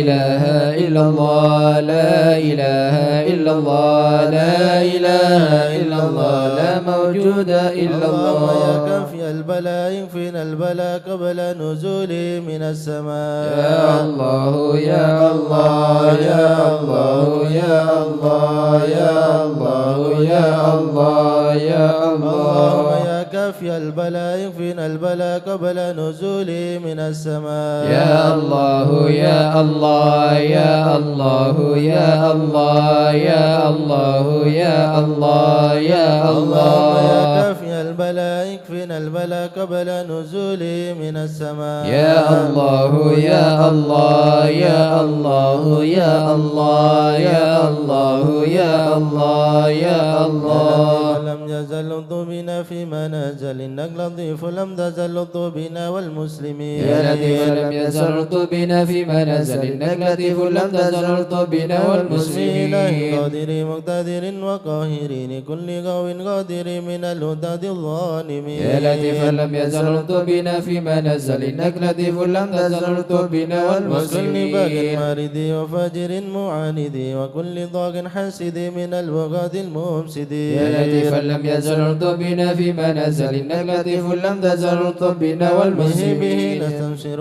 إله إلا الله لا إله إلا الله لا إله إلا الله لا موجود إلا الله يا كافي البلاء يكفينا البلاء قبل نزوله من السماء يا الله يا الله يا الله يا الله يا الله يا الله يا الله يا كافي البلاء يكفينا البلاء قبل نزوله من السماء يا الله يا الله يا الله يا الله يا الله يا الله يا الله يا كافي البلاء يكفينا البلاء قبل نزوله من السماء يا الله يا الله يا الله يا الله يا الله يا الله يا الله لم يزل بنا فيما نزل إنك لطيف لم تزل بنا والمسلمين يا لطيف لم يزل بنا فيما نزل إنك لطيف لم تزل بنا والمسلمين قادر مقتدر وقاهرين كل قو قادر من الهدى الظالمين يا لطيف لم يزل بنا فيما نزل إنك لطيف لم تزل بنا والمسلمين وكل باغ مارد وفاجر معاند وكل ضاغ حاسد من البغاة المفسدين يا لطيف لم يزل بنا فيما نزل إنك لطيف لم تزل بنا والمسلمين به نستبشر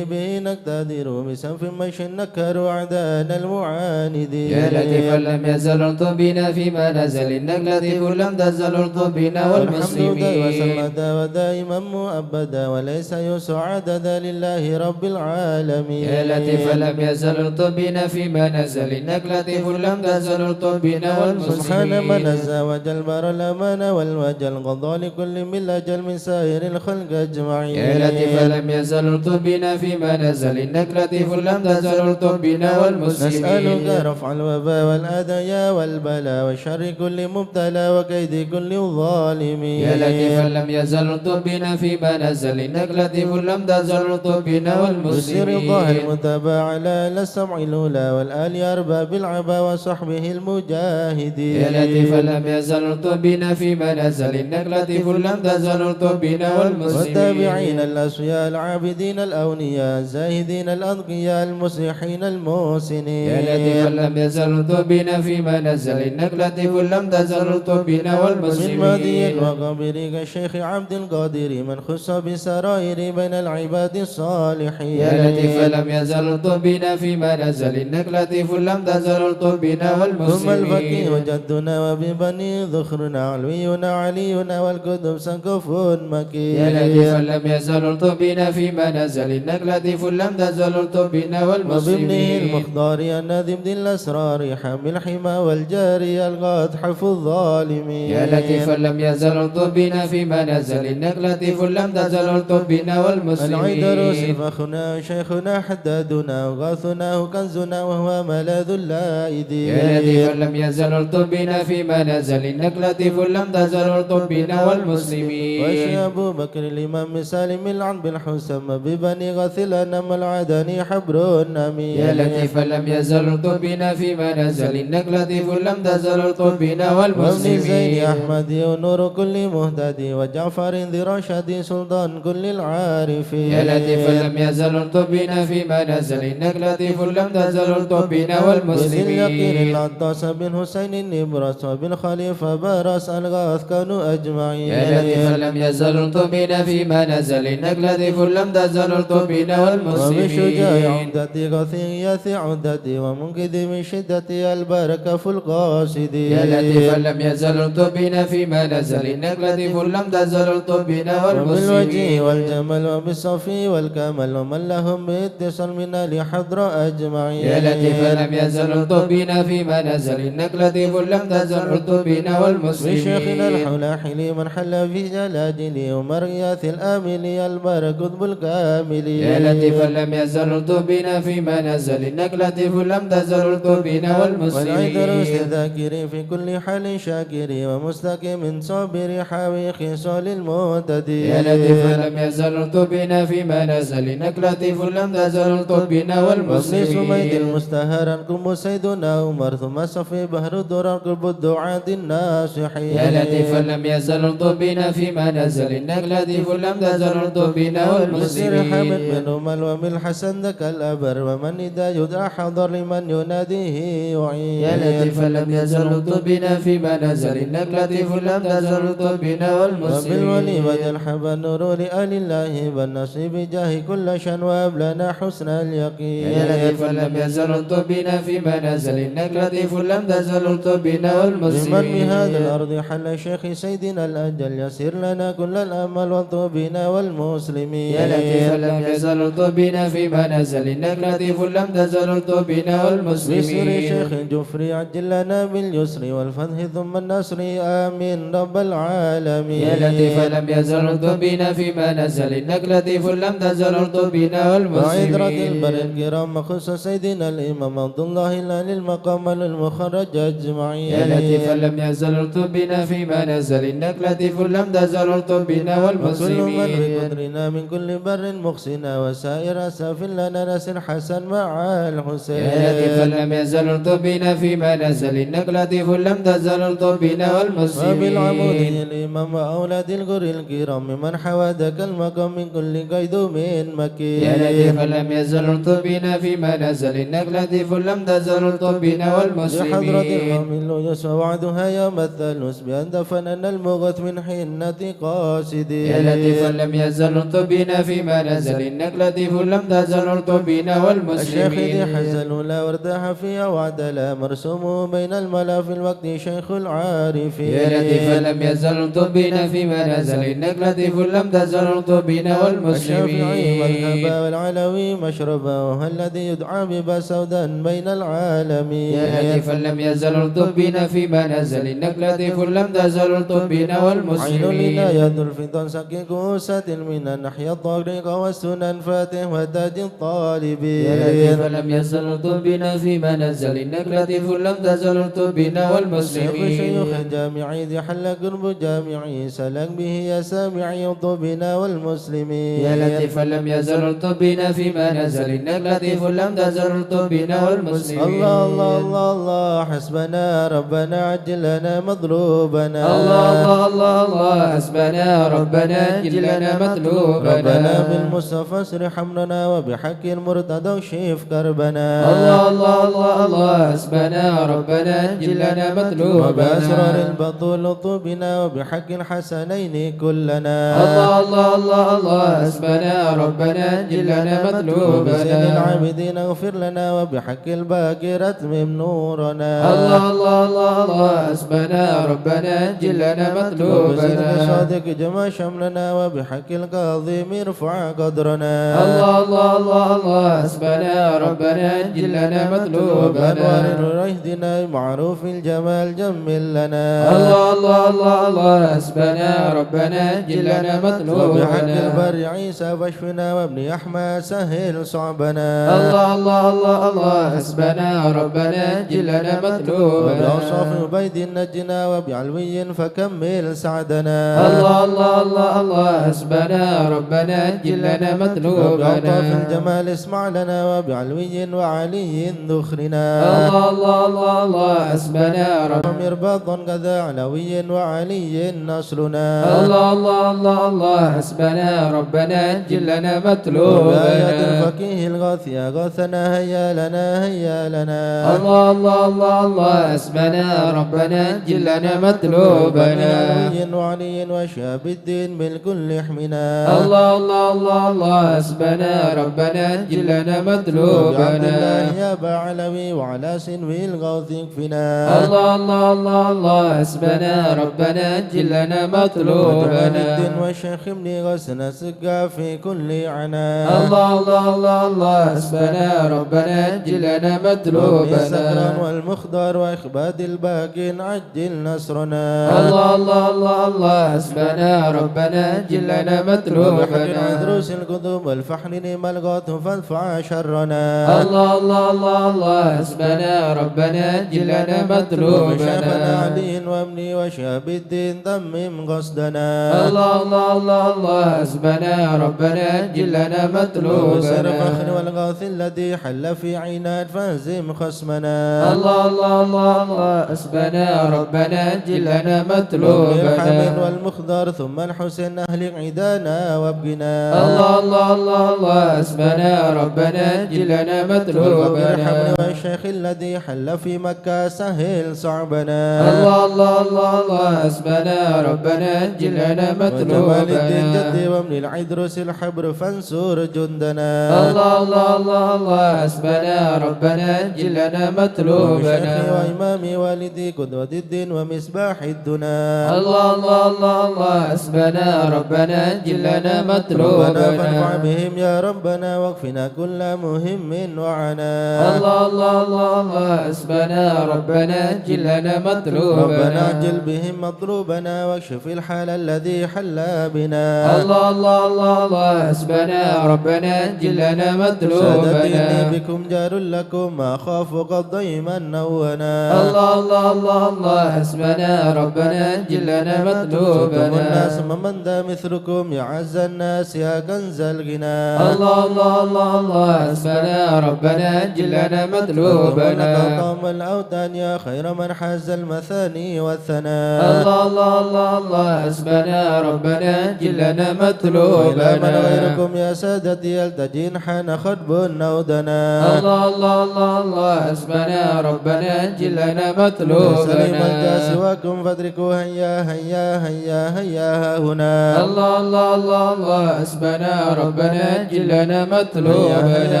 به نقتدر بسنف مشي نكر أعداءنا المعاندين يا لطيف لم يزل بنا فيما نزل إنك لطيف لم تزل بنا والمسلمين وسمد ودائما مؤبدا وليس يسعدد لله رب العالمين يا لطيف لم يزل بنا فيما نزل إنك لطيف لم تزل بنا والمسلمين سبحان من نزى وجلبر الأمان والوجل قضى لكل من الأجل من سائر الخلق أجمعين يا لطيف لم يزل بنا فيما نزل إنك لطيف لم تزل بنا والمسلمين نسألك رفع الوباء والأذى والبلاء وشر كل مبتلى وكيد كل ظالمين يا لطيف لم يزل بنا فيما نزل إنك لطيف لم تزل بنا والمسلمين بسر الله المتبع على السمع الأولى والآل أرباب العبا وصحبه المجاهدين يا لطيف لم يزل بنا فيما نزل إنك لطيف لم تزل بنا والمسلمين والتابعين الأسوياء العابدين الأولياء الزاهدين الأذكياء المصلحين المحسنين يا لطيف لم يزل بنا فيما نزل إنك لطيف لم تزل بنا من والمسلمين ماضي وقبرك الشيخ عبد القادر من خص بسرائر بين العباد الصالحين يا لطيف لم يزل بنا فيما نزل إنك لطيف لم تزل بنا ثم الفقيه والمسلمين جدنا وببني ذخرنا علوينا علينا والكتب سقف مكين يا لطيف لم يزل بنا فيما نزل إنك لطيف لم تزل بنا وبابنه والمسلمين المختار النذب ذي الأسرار حامل الحمى والجاري القادح في الظالمين يا لطيف لم يزل بنا فيما نزل إنك لطيف لم تزل بنا والمسلمين العيدروس فخنا شيخنا حدادنا وغاثنا كنزنا وهو ملاذ اللائدين يا لطيف لم يزل بنا فيما نزل إنك لطيف لم تزل بنا والمسلمين وشي أبو بكر الإمام سالم العن بالحسم ببني غثل نم العدني حبر أمين يا لطيف لم يزل بنا فيما نزل إنك لطيف لم تزل بنا وابن زين والمسلمين أحمد ونور كل مهتدي وجعفر ذي رشد سلطان كل العارفين يا لطيف لم يزل بنا فيما نزل إنك لطيف لم تزل بنا وذي والمسلمين اليقين العطاس بن حسين النبرس وبن خليفة برس الغاث كانوا أجمعين يا لطيف لم يزل بنا فيما نزل إنك لطيف لم تزل بنا وبشجاع والمسلمين عمدتي غثية عمدتي ومنقذ من شدة البركة في القاصدين يا لطيف لم يزل بنا فيما نزل إنك لطيف لم تزل بنا وبالوجه والمسلمين والجمل وبالصفي والكمل ومن لهم باتصال منا لحضر أجمعين يا لطيف لم يزل بنا فيما نزل إنك لطيف لم تزل بنا والمسلمين بشيخنا الحلاحل من حل في جلاجل ومرياث الآمل البرك قطب الكامل يا لطيف لم يزل بنا فيما نزل إنك لطيف لم تزل بنا والعيدروس والمسلمين ذاكر في كل حال شاكر ومستقيم صابر حاوي خصال وصال المهتدين يا لطيف لم يزل ارتبنا فيما نزل إنك لطيف لم تزل ارتبنا وابن سميد والمسلمين المستهر كم سيدنا عمر ثم صفي بحر الدرر قلب الدعاة الناصحين يا لطيف لم يزل ارتبنا فيما نزل إنك لطيف لم تزل ارتبنا والمسير حمد والمسلمين من أمل ومن حسن ذاك الأبر ومن إذا يدعى حضر لمن يناديه يعين يا لطيف لم يزل ارتبنا فيما نزل إنك لطيف لم تزل ارتبنا والمسلمين وبالولي وجلحب النور لآل الله بالنصيب جاه كل شان وأبلنا حسن اليقين يا لطيف لم يزل ارتبنا فيما نزل إنك لطيف لم تزل ارتبنا بمن والمسلمين بهذا الأرض حل شيخ سيدنا الأجل يسر لنا كل الأمل والطوبنا والمسلمين يا لطيف لم يزل ارتبنا فيما نزل إنك لطيف لم تزل ارتبنا بسر والمسلمين شيخ الجفري عجل لنا باليسر والفتح ثم النصر آمين رب العالمين يا لطيف لم يزل ارتبنا فيما نزل إنك لطيف لم تزل ارتبنا وعذرة والمسلمين البر الكرام مخصوص سيدنا الإمام عبد الله للمقام المخرج أجمعين يا لطيف لم يزل ارتبنا فيما نزل إنك لطيف لم تزل ارتبنا وكل من والمسلمين بقدرنا من كل بر مخسنا وسائر أساف لنا نسر حسن مع الحسين يا لطيف لم يزل ارتبنا فيما نزل إنك لطيف لم تزل ارتبنا وبالعمود والمسلمين الإمام وأولاد الغر الكرام من حوى ذاك المقام من كل قيد من مكين يا لطيف لم يزل ارتبنا فيما نزل إنك لطيف لم تزل ارتبنا لحضرة والمسلمين القوم اللؤلؤ وعدها يوم الثلث بأن دفننا المغث من حنة قاصدين يا لطيف لم يزل ارتبنا فيما نزل إنك لطيف لم تزل ارتبنا الشيخ ذي والمسلمين حزن لا وارتاح فيها وعدلا مرسوم بين الملا في الوقت شيخ العارفين يا لطيف لم يزل ارتبنا فيما نزل إنك لطيف لم تزل ارتبنا الشافعي والمسلمين والهبا والعلوي مشربه الذي يدعى ببا سودا بين العالمين يا لطيف لم يزل ارتبنا فيما نزل إنك لطيف لم تزل ارتبنا عين والمسلمين العناية الفطن سكي كوسة من النحية الطريق والسنن فاتح وتاج الطالبين يا لطيف لم يزل ارتبنا فيما نزل إنك لطيف لم تزل ارتبنا شيخ والمسلمين شيوخ جامعي ذي حل قرب جامعي سلك به يا سامعي طبنا والمسلمين يا لطيف لم يزل ارتبنا فيما نزل إنك لطيف لم تزل ارتبنا والمسلمين الله الله الله الله حسبنا ربنا عجل لنا مطلوبنا الله الله الله الله حسبنا ربنا جل لنا مطلوبنا ربنا بالمصطفى اسرح امرنا وبحق المرتضى وشيف كربنا الله الله الله الله حسبنا ربنا جل لنا وبأسرار مطلوبنا البطول طوبنا وبحق الحسنين كلنا الله الله الله الله حسبنا ربنا جل لنا وبسن مطلوبنا العابدين اغفر لنا وبحق الباقر اتمم نورنا الله الله الله الله حسبنا ربنا جل لنا وبسن مطلوبنا الصادق جمع شملنا وبحق القاضي ارفع قدرنا الله الله الله الله حسبنا ربنا جل لنا وبأنوار مطلوبنا رشدنا معروف الجمال جمل لنا الله الله الله الله حسبنا ربنا جل لنا وبحق مطلوبنا البر عيسى فاشفنا وابن أحمد سهل صعبنا الله الله الله الله حسبنا ربنا جل لنا وبأوصاف مطلوبنا عبيد نجنا وبعلوي فكمل سعدنا الله الله الله الله حسبنا ربنا جل لنا وبألطاف مطلوبنا الجمال اسمع لنا وبعلوي وعلي ذخرنا الله الله الله الله حسبنا ربنا ومرباط كذا علوي وعلي نصرنا الله الله الله الله حسبنا ربنا جل لنا وبآيات مطلوبنا الفقيه الغاثية غاثنا هيا لنا هيا لنا الله الله الله الله حسبنا ربنا جل لنا مطلوبنا علي وعلي وشاب الدين بالكل احمنا الله الله الله الله حسبنا ربنا جل لنا وبعبد مطلوبنا الله يا أبا علوي وعلى سنوي الغوث يكفنا الله الله الله الله حسبنا ربنا جل لنا وجمال مطلوبنا الدين والشيخ ابن غسنا سقا في كل عنا الله الله الله الله حسبنا ربنا جل لنا وابن السكران مطلوبنا والمخضر وإخباد الباقين عجل نصرنا الله الله الله الله حسبنا ربنا جل لنا وبحق مطلوبنا العذروس القدوم والفحن نيم الغوث فادفع شرنا الله الله الله الله حسبنا ربنا جل لنا وشيخنا مطلوبنا علي وابني وشاب الدين تمم قصدنا الله الله الله الله حسبنا ربنا جلنا وسر مطلوبنا فخر والغوث الذي حل في عناد فاهزم خصمنا الله الله الله الله حسبنا ربنا جلنا الحمد مطلوبنا والمخضر ثم الحسين أهلك عيدانا وابقنا الله الله الله الله حسبنا ربنا جلنا والفقير مطلوبنا حمل والشيخ الذي حل في مكة سهل صعبنا الله الله الله الله حسبنا ربنا جلنا وجمال الدين مطلوبنا جدي ومن العدرس الحبر فانصر جندنا الله الله الله الله حسبنا ربنا جلنا وشيخي مطلوبنا وإمامي والدي قدوة الدين ومصباح الدنا الله الله الله الله حسبنا ربنا جلنا ربنا مطلوبنا فانفع بهم يا ربنا واكفنا كل مهم وعنا الله الله الله الله حسبنا ربنا جلنا ربنا مطلوبنا عجل بهم مطلوبنا واكشف الحال الذي حل بنا الله الله الله الله حسبنا ربنا جلنا سادتي مطلوبنا بكم جار لكم ما خاف قد ضيما نونا الله الله الله الله حسبنا ربنا جلنا سلطم مطلوبنا الناس من ذا مثلكم يا عز الناس يا كنز الغنى الله الله الله الله حسبنا ربنا جلنا مطلوبنا قوم الأوتان يا خير من حاز المثاني والثناء الله الله الله الله حسبنا ربنا جلنا إلى من مطلوبنا غيركم يا سادتي يلتجين حان خطب نودنا الله الله الله الله حسبنا ربنا جلنا سليم مطلوبنا الجا سواكم فادركوا هيا هيا هيا هيا ها هنا الله الله الله الله حسبنا ربنا جلنا هيا مطلوبنا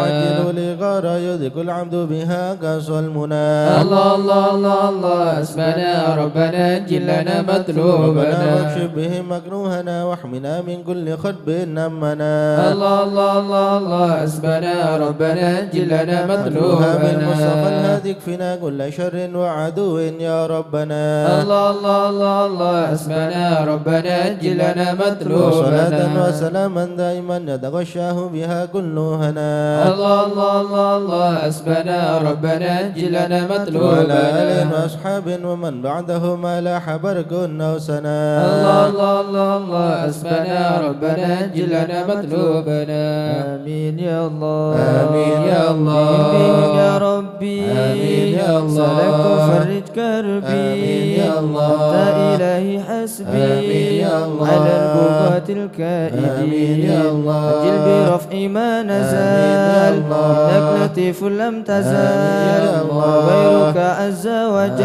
عجلوا لغار يدرك العبد بها كاس المنى الله الله الله الله حسبنا ربنا جلنا ربنا مطلوبنا واكشف بهم مكروهنا واحمنا من كل خطب نمنا الله الله الله الله حسبنا ربنا جلنا مدعوها بالمصطفى مطلوبنا الهادي اكفنا كل شر وعدو يا ربنا الله الله الله الله حسبنا ربنا جلنا وصلاة مطلوبنا وسلاما دائما يتغشاه بها كل هنا الله الله الله الله حسبنا ربنا جلنا وعلى آل مطلوبنا وأصحاب ومن بعدهم لاح برك أو سنا الله الله الله الله حسبنا ربنا جلنا مطلوبنا آمين يا الله آمين يا الله. آمين يا ربي آمين يا الله. سلكت فرج كربي آمين يا الله. أنت إلهي حسبي آمين يا الله. على البغاة الكائدين آمين يا الله. أجل برفع ما آمين يا نزال الله. إنك لطيف لم آمين يا تزال الله. غيرك عز آمين يا وجل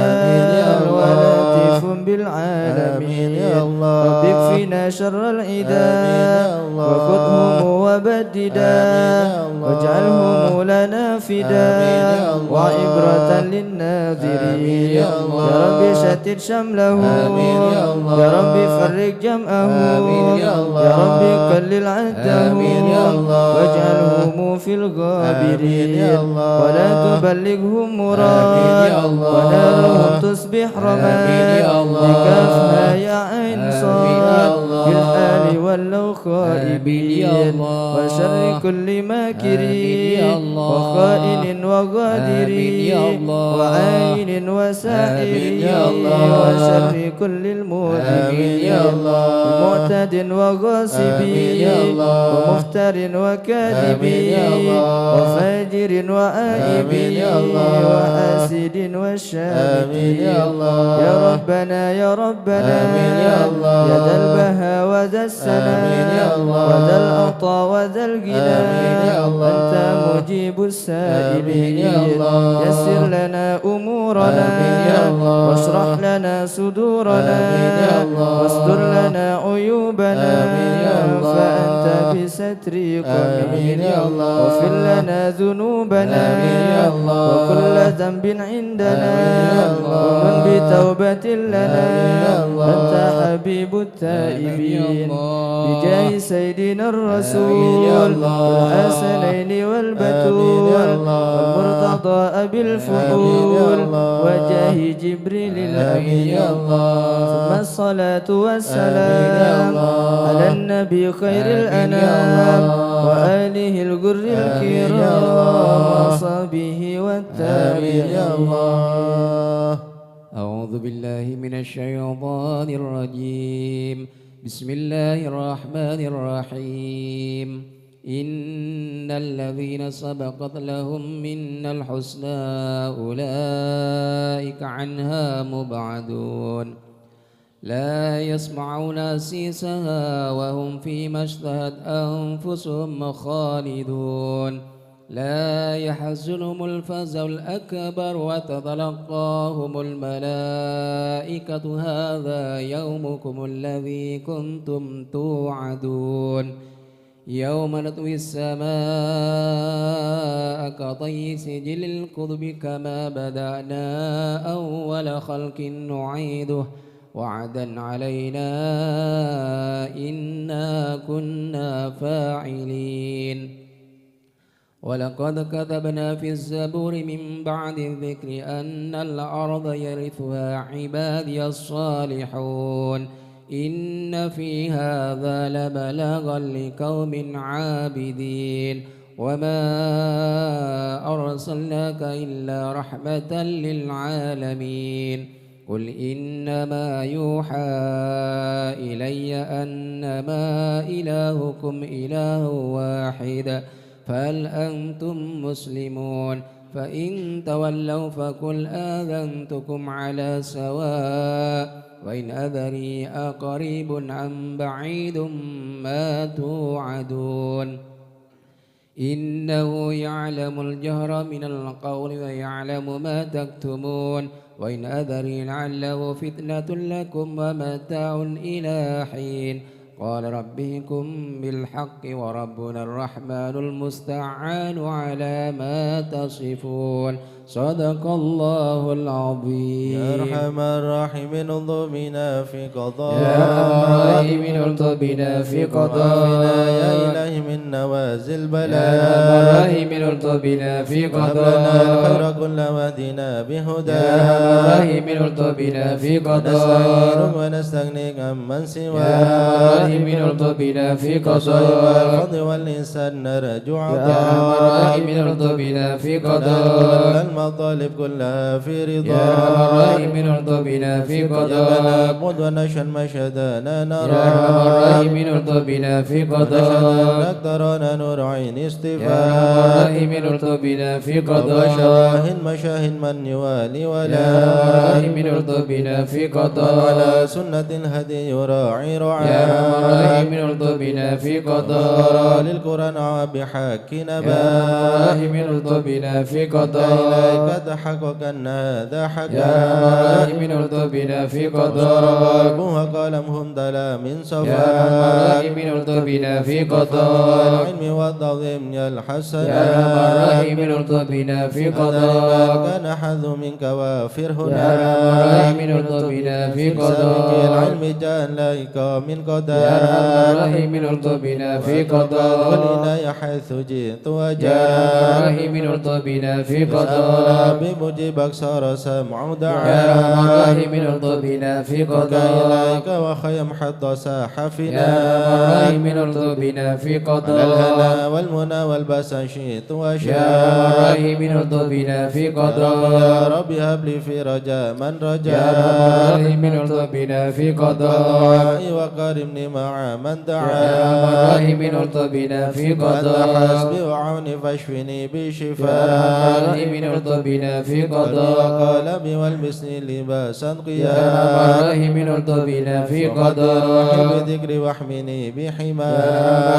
الله. ولطيف آمين بالعالمين يا الله. رب اكفنا شر آمين العداء يا الله. وخذهم وبددا آمين يا الله. واجعلهم لنا آمين فداء يا الله. وعبرة للناظرين آمين يا الله. يا رب شتت شملهم آمين يا الله. يا رب فرق جمعهم آمين يا الله. يا رب قلل عدهم آمين يا الله. واجعلهم في الغابرين آمين يا الله. ولا تبلغهم آمين مراد يا الله. ونارهم تصبح رماد آمين يا الله. بكافها يا عين آمين صاد يا الله. بالآل واللو آمين يا خائبين الله. وشر كل آمين يا ماكرين الله. وخائن آمين يا وغادرين الله. وعين آمين وسائرين يا الله. وشر كل آمين المؤمنين يا الله. معتد وغاصبين آمين يا الله. ومفتر آمين وكاذبين يا الله. وفاجر وآيب آمين يا الله. وحاسد آمين والشامتين يا الله. يا ربنا يا ربنا آمين يا الله. يا ذا البهاء وذا آمين السناء يا الله. وذا العطاء وذا الغنى آمين يا الله. أنت مجيب السائلين آمين يا الله. يسر لنا أمورنا آمين يا الله. واشرح لنا صدورنا آمين يا الله. واستر لنا عيوبنا آمين يا الله. فأنت بستر آمين يا الله. واغفر لنا ذنوبنا آمين يا الله. وكل ذنب عندنا آمين يا الله. ومن بتوبة لنا آمين يا الله. أنت حبيب التائبين بجاه سيدنا آمين يا الرسول الله. والحسنين والبتول آمين يا الله. والمرتضى أبي آمين يا الفحول الله. وجاه جبريل آمين الأمين يا الله. ثم الصلاة آمين يا والسلام الله. على النبي خير آمين يا الأنام الله. وآله الغر آمين يا الكرام الله. وصحبه آمين يا والتابعين الله. أعوذ بالله من الشيطان الرجيم بسم الله الرحمن الرحيم إن الذين سبقت لهم منا الحسنى أولئك عنها مبعدون لا يسمعون سيسها وهم فيما اشتهت أنفسهم خالدون لا يحزنهم الفزع الأكبر وتتلقاهم الملائكة هذا يومكم الذي كنتم توعدون يوم نطوي السماء كطي سجل الكتب كما بدأنا أول خلق نعيده وعدا علينا إنا كنا فاعلين ولقد كتبنا في الزبور من بعد الذكر أن الأرض يرثها عبادي الصالحون إن في هذا لبلاغا لقوم عابدين وما أرسلناك إلا رحمة للعالمين قل إنما يوحى إلي أنما إلهكم إله واحد فهل أنتم مسلمون فإن تولوا فقل آذنتكم على سواء وإن أدري أقريب أم بعيد ما توعدون إنه يعلم الجهر من القول ويعلم ما تكتمون وإن أدري لعله فتنة لكم ومتاع إلى حين قال ربكم بالحق وربنا الرحمن المستعان على ما تصفون صدق الله العظيم يا أرحم الراحمين انظر بنا في قضاء يا أرحم الراحمين انظر بنا في قضاء يا إلهي من نوازل البلاء يا أرحم الراحمين انظر بنا في وهب قضاء لنا الخير كل واهدنا بهدى يا أرحم الراحمين انظر بنا في قضاء نستعينك ونستغنيك عمن سواك يا أرحم الراحمين انظر بنا في قضاء والفضل والإنسان نرجو يا أرحم الراحمين انظر بنا في قضاء المطالب كلها في رضا يا أرحم الراحمين انظر بنا في قضاء نعبد ونشهد مشهدنا نرى يا أرحم الراحمين انظر بنا في قضاء انك ترانا نور عين يا استفاء أرحم الراحمين انظر بنا في قضاء وشواهد مشاهد من يوالي ولا يا أرحم الراحمين انظر بنا في قضاء على سنة الهدي يراعي يا رعايا أرحم الراحمين انظر بنا في قضاء للقرآن وبحق يا نبا أرحم الراحمين انظر بنا في قضاء إليك تحقق أن هذا حقا يا أرحم الراحمين انظر بنا في قضاء قلبها قلمهم دلا من يا صفا أرحم الراحمين انظر بنا في قضاء العلم والتعظيم الحسن يا أرحم الراحمين انظر بنا في قضاء كان حظ منك وافر يا هنا أرحم الراحمين انظر بنا في سابق قضاء العلم جاء لك من قدر يا أرحم الراحمين انظر بنا في قضاء والعناية حيث جئت يا وجاء أرحم الراحمين انظر بنا في قضاء بمجيبك صار سمع يا دعاء أرحم الراحمين انظر بنا في قضاء إليك وخيم حتى ساح يا فينا أرحم الراحمين انظر بنا في على قضاء الهنا والمنى والباس شئت يا أرحم وشاء الراحمين انظر بنا في يا قضاء رب هب لي في رجاء من يا رجاء أرحم الراحمين انظر بنا في قضاء دعائي وكرمني مع من يا دعا أرحم الراحمين انظر بنا في أنت قضاء حسبي وعوني فاشفني يا أرحم بشفاء الراحمين انظر بنا في قضاء قلبي والمسن لباسا يا أرحم قيا الراحمين انظر بنا في وحب قضاء ذكري واحمني يا بحما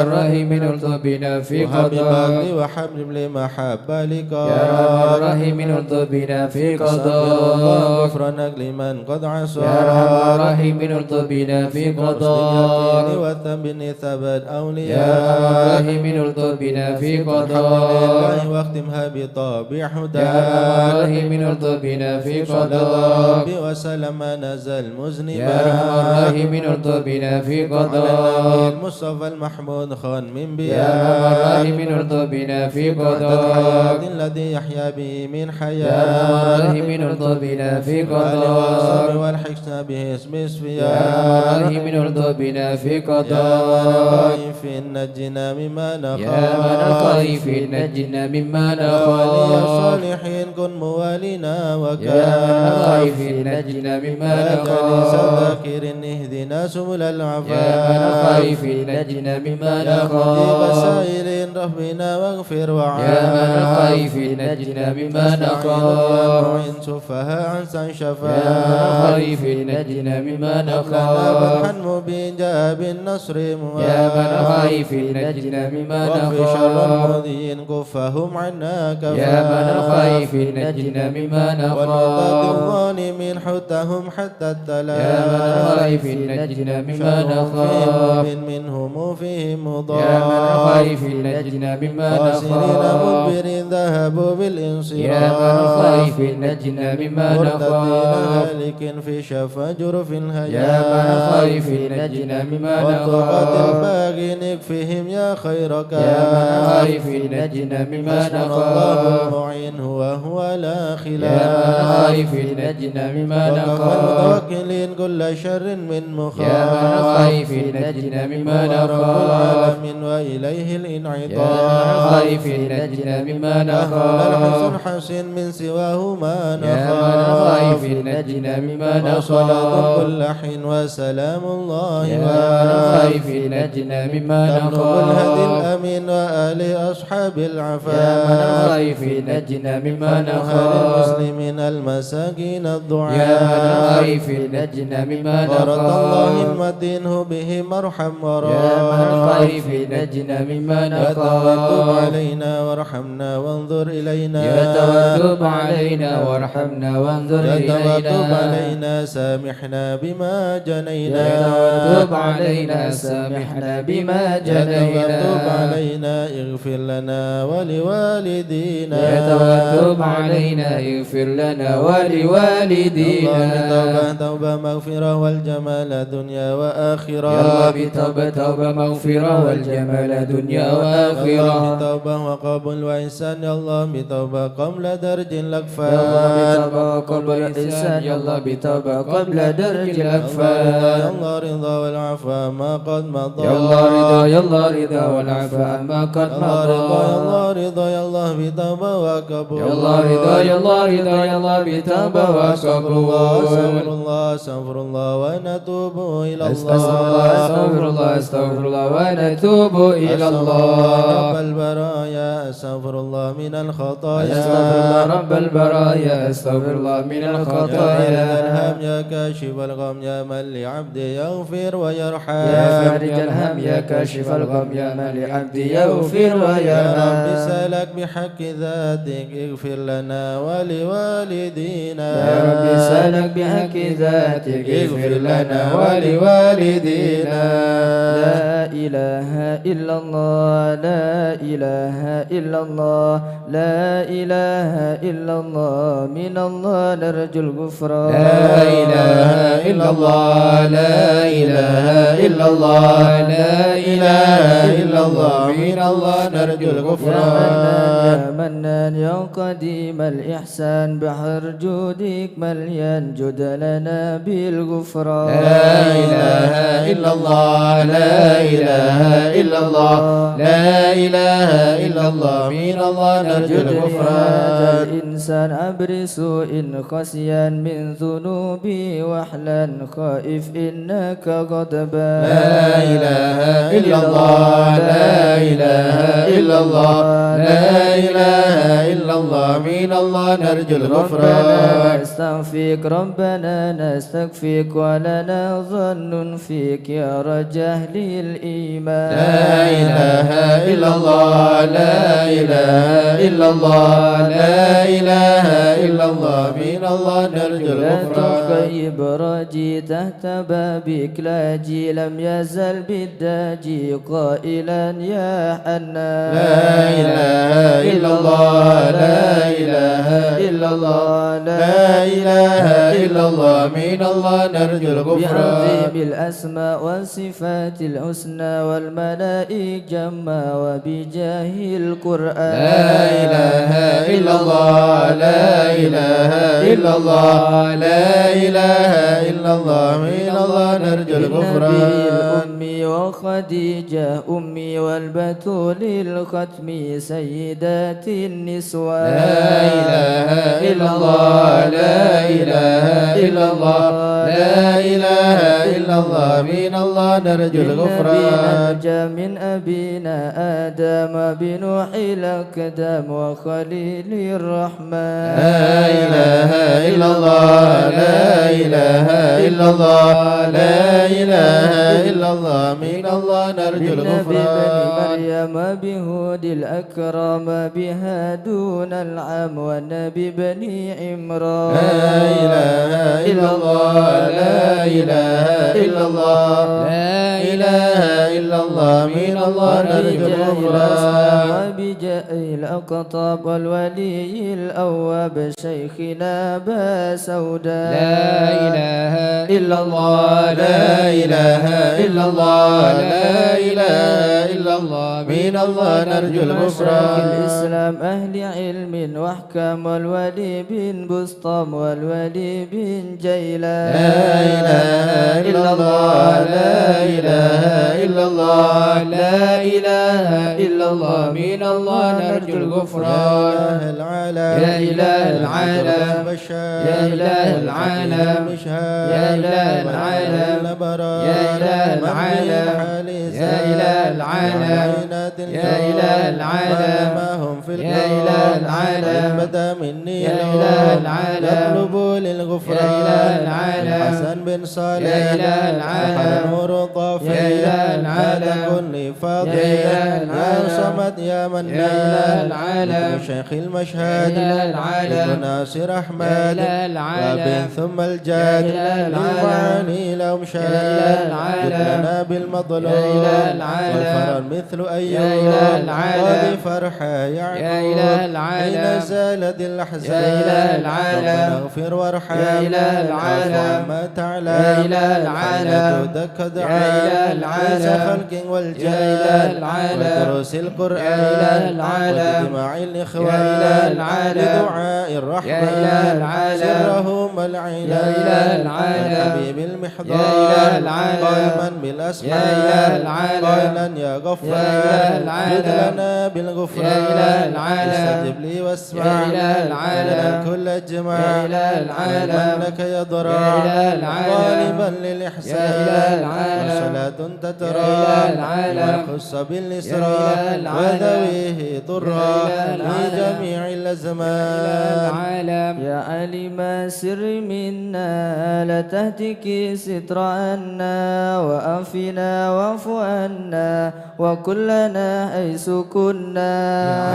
أرحم الراحمين انظر بنا في وحب قضاء بابلي وحبل لمحبة لك يا أرحم الراحمين انظر بنا في قضاء غفرانك لمن قد عصى يا أرحم الراحمين انظر بنا في قضاء وثبني ثبت يا أولياء أرحم الراحمين انظر بنا في قضاء الله واختمها بطابع هدى يا أرحم الراحمين انظر بنا في قضاء ربي وسلم ما نزل مذنبا يا أرحم الراحمين انظر بنا في على قضاء المصطفى المحمود خان من يا أرحم بيا الراحمين انظر بنا في قضاء الذي يحيا به من يا أرحم حياة الراحمين انظر بنا في والصبر قضاء والحسن به اسم يا أرحم اسفياء الراحمين انظر بنا في يا قضاء من في نجنا مما يا من نخاف الخائف نجنا مما يا ولي نخاف صالح صالحين كن موالنا يا من وكافنا الخائف نجنا مما يا جليس نخاف الذاكر اهدنا سبل يا من العفاف الخائف نجنا مما يا مجيب نخاف السائلين ربنا واغفر يا من وعاف الخائف نجنا مما يا نخاف معين سفهاء عن يا شفاء من الخائف نجنا مما لنا نخاف فتحا مبين جاء بالنصر يا من الخائف نجنا مما وفي شر نخاف المؤذين كفهم عنا كفاء يا من الخائف نجنا مما والمضاد نخاف الظالمين حتهم حتى التلا يا من الخائف نجنا مما نخاف منهم فيهم يا من مضاف الخائف نجنا مما خاسرين نخاف مدبرين ذهبوا يا من بالانصراف الخائف نجنا مما مرتدين نخاف هالك في شفا جرف يا من الهيام الخائف نجنا مما والطغاة نخاف الباغي نكفهم يا خير يا من كام الخائف نجنا مما حسبنا الله نخاف المعين هو لا يا من خلاف الخائف نجنا مما وكفى نخاف المتوكلين كل شر من مخاف يا من الخائف نجنا مما هو رب نخاف العالمين وإليه يا من الانعطاف الخائف نجنا مما أهل الحسن نخاف حسن من سواه ما يا من الخائف نخاف نجنا مما وصلاة نخاف كل حين وسلام الله يا من الخائف نجنا مما تبلغ الهدي نخاف الأمين وآل أصحاب يا من العفاف الخائف نجنا مما وأهل نخاف المسلمين المساكين يا من الضعاف الخائف نجنا مما بارك الله نخاف المدين به مرحم يا من وراء الخائف نجنا مما يتوتب نخاف علينا وارحمنا وانظر إلينا يتوتب علينا وارحمنا وانظر يتوتب إلينا علينا سامحنا بما جنينا يتوتب علينا سامحنا بما جنينا يتوتب علينا اغفر لنا ولوالدينا يتوتب علينا اغفر لنا ولوالدينا الله توبة مغفرة والجمال دنيا وآخرة يلا بتوبة توبة مغفرة والجمال دنيا وآخرة بتوبة وقبول وإحسان يا الله بتوبة قبل درج يلا الأكفان بتوبة قبل الإحسان يلا بتوبة قبل درج الأكفان يا الله رضا والعفو ما قد مضى يلا رضا يلا رضا والعفو ما قد يا الله مضى رضا يا الله بتوبة وقبول يلا رضا يلا رضا يلا بتوبة وقبول أستغفر الله أستغفر الله ونتوب إلى أستغفر الله الله أستغفر الله أستغفر الله ونتوب إلى رب الله البرايا أستغفر الله من الخطايا أستغفر الله رب البرايا أستغفر الله من يا الخطايا الهم يا كاشف الغم يا من لعبده يغفر ويرحم يا فارج الهم يا كاشف الغم يا من لعبدي يغفر يا رب ويرحم سلك بحق ذاتك اغفر لنا ولوالدينا يا رب سألك بحق ذاتك اغفر لنا ولوالدينا لا إله إلا الله لا إله إلا الله لا إله إلا الله من الله نرجو الغفران لا إله إلا الله لا إله إلا الله لا إله إلا الله من الله نرجو الغفران يا منان يا قديم الإحسان بحر جودك مليان جد لنا بالغفران لا إله إلا الله لا إله إلا الله لا إله إلا الله من الله نرجو الغفران الإنسان أبر سوء خسيا من ذنوبي وحلا خائف إنك غضبان لا إله إلا الله لا إله إلا الله لا إله إلا الله من الله نرجو الغفران نستغفرك ربنا نستغفرك ولنا ظن فيك يا رجاه للإيمان لا إله إلا الله لا إله إلا الله لا إله إلا الله من الله نرجو لا الغفران تخيب راجي تحت بابك لاجي لم يزل بالداجي قائلا يا حنان لا إله إلا الله لا إله إلا الله لا إله إلا الله من الله نرجو الغفران بعظيم الأسماء والصفات الحسنى والملائكة جمّا وبجاه القرآن لا إله إلا الله لا إله إلا الله لا إله إلا الله من الله نرجو الغفران الأمي وخديم خديجة أمي والبتول الختم سيدات النسوان. لا إله إلا الله لا إله إلا الله لا إله إلا الله من الله نرجو الغفران. نجا من أبينا آدم بنوح الأقدام وخليل الرحمن. لا إله إلا الله لا إله إلا الله لا إله إلا الله من الله نرجو الغفران. مريم بهود الأكرم بها دون العام والنبي بني عمران. لا إله إلا الله لا إله إلا الله لا إله إلا الله من الله نرجو الغفران. وبجاء الأقطاب والولي الأواب شيخنا أبا سودا. لا إله إلا الله لا إله إلا الله لا إله إلا الله من الله نرجو الغفران. الإسلام أهل علم واحكام والولي بن بسطام والولي بن جيلان. لا إله إلا الله لا إله إلا الله لا إله إلا الله من الله نرجو الغفران. يا إله العالم يا إله العالم يا إله العالم يا إله العالم يا إله العالم يا إله العالم يا إله العالم بدا مني يا إله العالم يطلب للغفران. يا إله العالم حسن بن صالح يا إله العالم نور طافي يا إله العالم كن لي فاضي يا إله يا العالم صمد يا منان يا إله العالم شيخ المشهد يا إله العالم ابن ناصر يا أحمد إله العالم وبن ثم الجاد يا إله العالم المعاني لهم يا إله العالم جدنا بالمظلوم يا إله العالم والفرن مثل يا أيوب إله العالم وبفرحة يا يعقوب إله العالم حين زالت الأحزان يا إله العالم ربنا اغفر وارحم يا إله العالم واعف عما تعلم يا إله العالم جودك يا دعاء إله العالم ليس خلق يا والجان إله العالم ودروس القرآن يا إله العالم واجتماع الإخوان يا إله العالم لدعاء الرحمن يا إله العالم سرهم العلان يا إله العالم حبيب المحضار يا إله العالم قائما بالأسحار يا إله العالم قائلا يا غفار يا إله العالم جد لنا بالغفران يا إله العالم استجب لي واسمع يا إله العالم لنا الكل اجمع يا إله العالم من لك يضرع يا إله العالم غالبا للإحسان يا إله العالم وصلاة تترى يا إله العالم وخص يا بالإسراء إله العالم وذويه ضرا يا إله في العالم جميع يا الأزمان العالم يا علم سر منا لا تهتك ستر عنا وأنفنا واعف عنا وكلنا حيث كنا.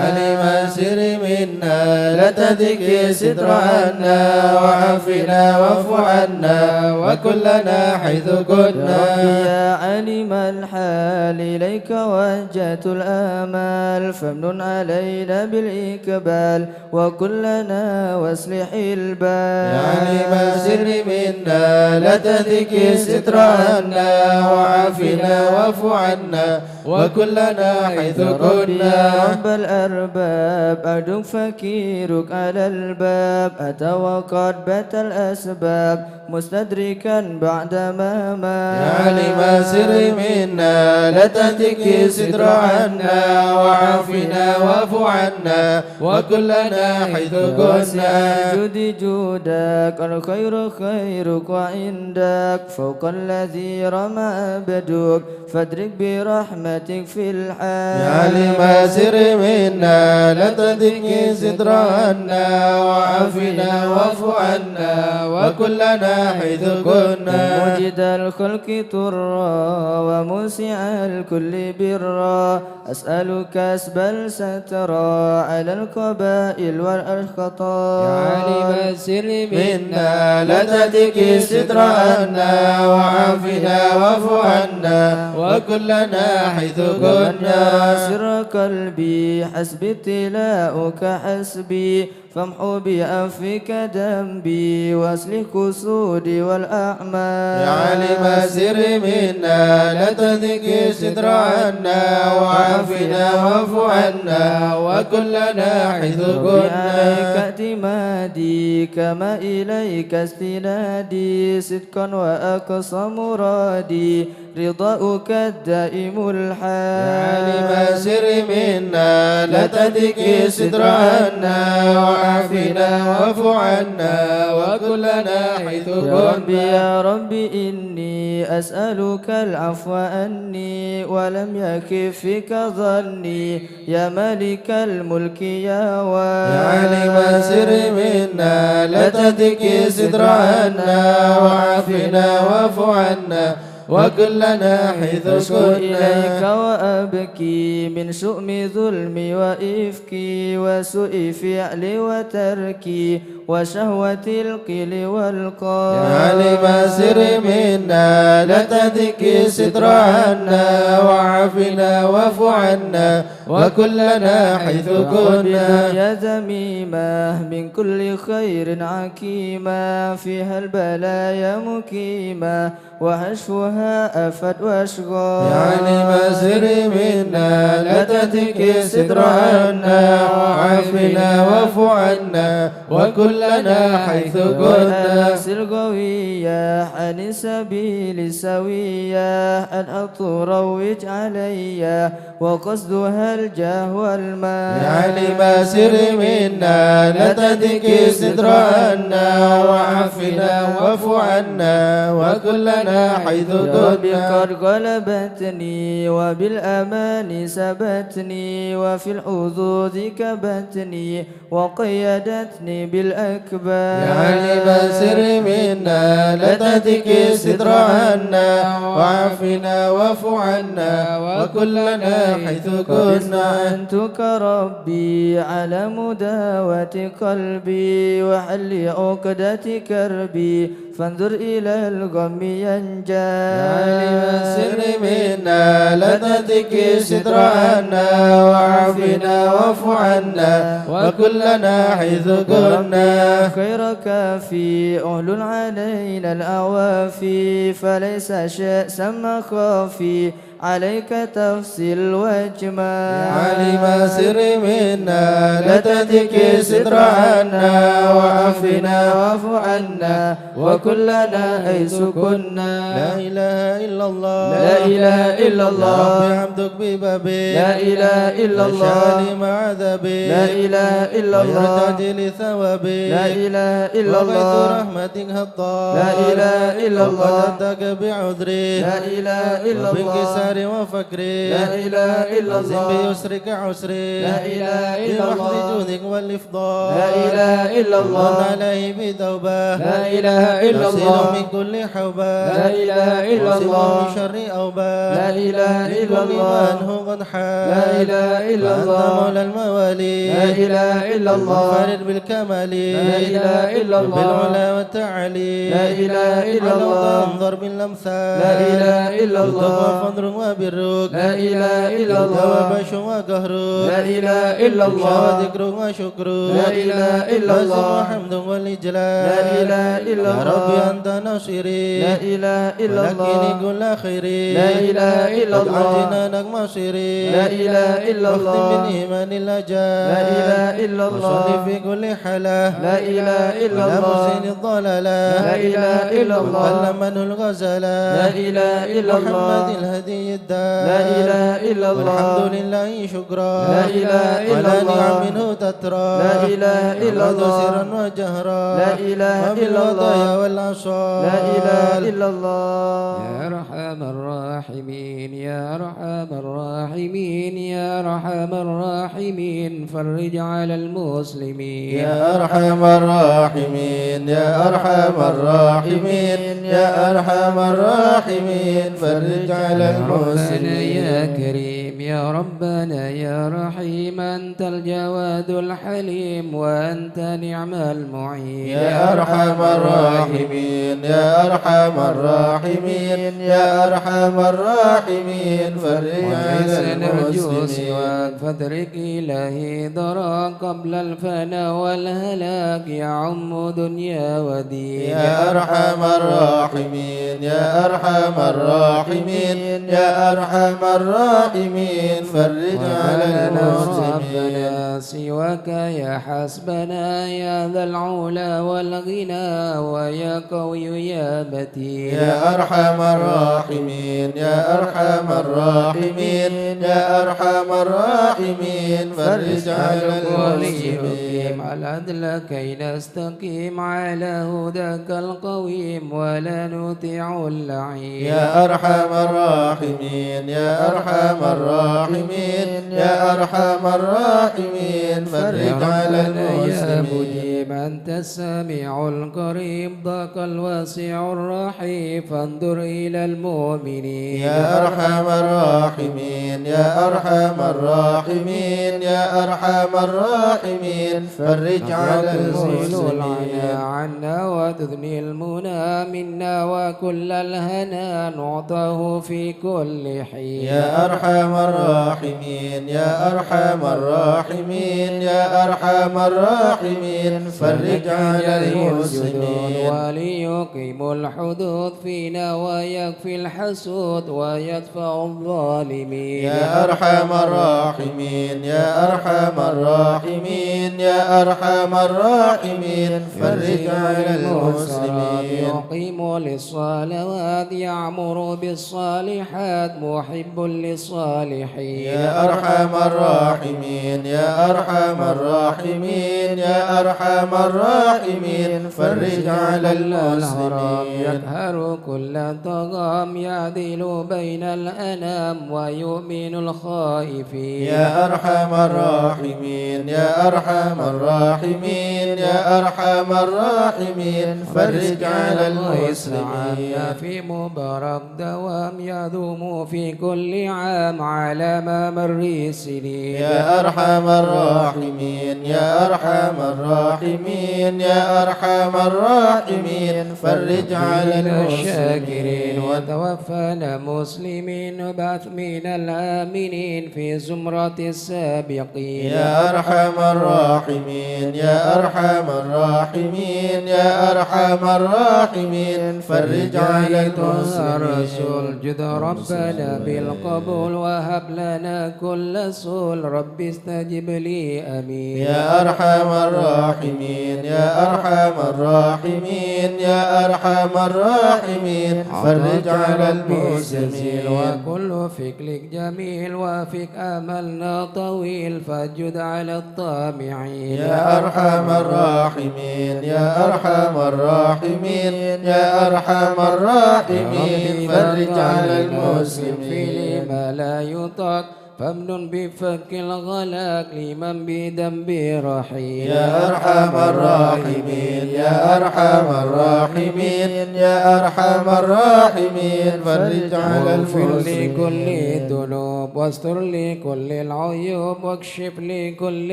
علم سر منا لا تهتك ستر عنا وعافنا واعف عنا وكلنا حيث كنا. يا علم الحال إليك وجهت الآمال فامنن علينا بالإقبال وكلنا واصلح البال. يا علم سر منا لا تهتك ستر عنا وعافنا واعف عنا وكلنا حيث كنا. رب الأرباب أدعوك فكيرك على الباب أتى وقد بات الأسباب مستدركا بعدما مات. يا علم سر منا لا تهتك ستر عنا وعافنا واعف عنا وكلنا حيث كنا. جودي جودك الخير خيرك وعندك فوق الذي رمى بدوك فادرك برحمتك في الحال. يا علم سر منا لا تهتك ستر عنا وعافنا واعف عنا وكلنا حيث كنا. مجد الخلق طرا وموسع الكل برا أسألك أسبل سترا على القبائل والأشخطا. يا عالم السر منا لا تهتك ستر عنا وعافنا واعف عنا وكلنا حيث كنا. سر قلبي حسبي ابتلاؤك حسبي فامحو بعفوك ذنبي واصلح قصودي والأعمال يا عالم السر منا لا تهتك ستر عنا وعافنا واعف عنا وكلنا حيث كنا عليك اعتمادي كما إليك استنادي صدقا وأقصى مرادي رضاؤك الدائم الحال يا عالم السر منا لا تهتك ستر عنا وعافنا واعف عنا وكلنا حيث كنا يا ربي إني أسألك العفو عني ولم يكفك ظني يا مالك الملك يا يا عالم السر منا لا تهتك ستر عنا وعافنا واعف عنا وكلنا حيث أشكو إليك كنا وأبكي من شؤم ظلمي وإفكي وسوء فعلي وتركي وشهوة القيل والقال يا عالم السر منا لا تهتك ستر عنا وعافنا واعف عنا وكلنا حيث كنا يا ذميمة من كل خير عكيمة فيها البلايا مكيمة وحشوها أفد وأشغال يا عالم السر منا لا تهتك ستر عنا وعافنا واعف عنا وكلنا حيث كنا أرسل قوية عن السبيل سوية أن تروج علي وقصدها الجاه والمال يا عالم السر منا لا تهتك ستر عنا وعافنا واعف عنا وكلنا حيث كنا قد غلبتني وبالأمان سبتني وفي الحظوظ كبتني وقيدتني بالأكبار يا عالم السر منا لا تهتك ستر عنا وعافنا واعف عنا وكلنا حيث كنا أنتك ربي على مداوة قلبي وحل عقدة كربي فانظر إلى الغم ينجى يا عالم السر منا لا تهتك ستر عنا وعافنا واعف عنا وكلنا حيث كنا خيرك في أهل علينا الأوافي فليس شأسا مخافي عليك تفصيل واجمال يا عالم السر منا لا تهتك ستر عنا وعافنا واعف عنا وكلنا حيث كنا لا إله إلا الله لا إله إلا يا الله ربي حمدك ببابي لا إله إلا الله وشاني مع عذابي لا إله إلا غير الله تعجيل ثوابي لا إله إلا وغيث الله رحمتك هطال لا إله إلا الله وقد أتاك بعذري لا إله إلا الله وبانكسار وفكري لا إله إلا وزن الله بيسرك عسري لا إله إلا بمحض الله جودك والإفضال لا إله إلا الله من عليه بتوبة لا إله إلا يصير الله من كل حوبة لا إله إلا وسوى الله من شر أوبة لا إله إلا لكل الله من هو قد حال لا إله إلا وأنت الله مولى الموالي لا إله إلا الله المنفرد بالكمال لا إله إلا الله بالعلا والتعالي لا إله إلا على الله تنظر بالأمثال لا إله إلا الله فضل وبرك لا إله إلا الله وبش وقهرك لا إله إلا الله وذكر وشكر لا إله إلا الله وحمد والإجلال لا إله إلا يا الله ربي أنت ناصري لا إله إلا الله ولكن كل خيري لا إله إلا واجعل الله جنانك مصيري لا إله إلا واختم الله بالإيمان الأجال لا إله إلا الله وصلي في كل حالة لا إله إلا على الله محسن الضلالة لا إله إلا الله وقل منه الغزالة لا إله إلا محمد الله الهدي الدال لا إله إلا الله والحمد لله شكرا لا إله إلا على الله نعم منه تترى لا إله إلا يعرض الله سرا وجهرا لا إله إلا وبالوضايا الله والأصال لا إله إلا الله يا أرحم الراحمين يا أرحم الراحمين يا أرحم الراحمين فرج على المسلمين يا أرحم الراحمين يا أرحم الراحمين يا أرحم الراحمين فرج على يا ربنا المسلمين يا كريم يا ربنا يا رحيم أنت الجواد الحليم وأنت نعم المعين يا أرحم الراحمين يا أرحم الراحمين يا أرحم الراحمين فرج وليس على نرجو المسلمين سواك فاترك إلهي ضرا قبل الفنا والهلاك يعم دنيا ودين يا أرحم الراحمين يا أرحم الراحمين يا أرحم الراحمين فرج على المسلمين ربنا سواك يا حسبنا يا ذا العلا والغنى ويا قوي يا متين يا أرحم الراحمين يا أرحم الراحمين يا أرحم الراحمين فرج على المسلمين العدل كي نستقيم على هداك القويم ولا نطيع اللعين يا أرحم الراحمين يا أرحم الراحمين يا أرحم الراحمين فرج على يا المسلمين مجيب أنت السميع القريب ضاق الواسع الرحيم فانظر إلى المؤمنين يا أرحم الراحمين يا أرحم الراحمين يا أرحم الراحمين فرج على تزيل العنا المسلمين عنا وتثني المنى منا وكل الهنا نعطاه في كل حين يا أرحم الراحمين يا أرحم الراحمين يا أرحم الراحمين فرج على المسلمين وليقيم الحدود فينا ويكفي الحسود ويدفع الظالمين يا أرحم الراحمين يا أرحم الراحمين يا أرحم الراحمين فرج على المسلمين يقيم للصلوات يعمر بالصالحات محب للصالحين يا أرحم الراحمين يا أرحم الراحمين يا أرحم الراحمين فرج على المسلمين يقهر كل طغام يعدل بين الأنام ويؤمن الخائفين يا أرحم الراحمين يا أرحم الراحمين يا أرحم الراحمين فرج على المسلمين في مبارك دوام يدوم في كل عام على ما مر سنين يا أرحم الراحمين يا أرحم الراحمين يا أرحم الراحمين فرج على الشاكرين المسلمين وتوفنا مسلمين وبعث من الآمنين في زمرة السابقين يا أرحم الراحمين يا أرحم الراحمين يا أرحم الراحمين فرج على المسلمين الرسول جد ربنا بالقبول وهب لنا كل سول رب استجب لي أمين يا أرحم الراحمين يا أرحم الراحمين يا أرحم الراحمين فرج على المسلمين وكل فكرك جميل وفيك أملنا طويل فجد على الطامعين يا أرحم الراحمين يا أرحم الراحمين يا أرحم الراحمين فرج على المسلمين ما لا يطاق فمن بفك الغلاك لمن بذنب رحيم يا أرحم الراحمين يا أرحم الراحمين يا أرحم الراحمين فرج على واغفر المسلمين لكل الذنوب واستر لكل العيوب واكشف لكل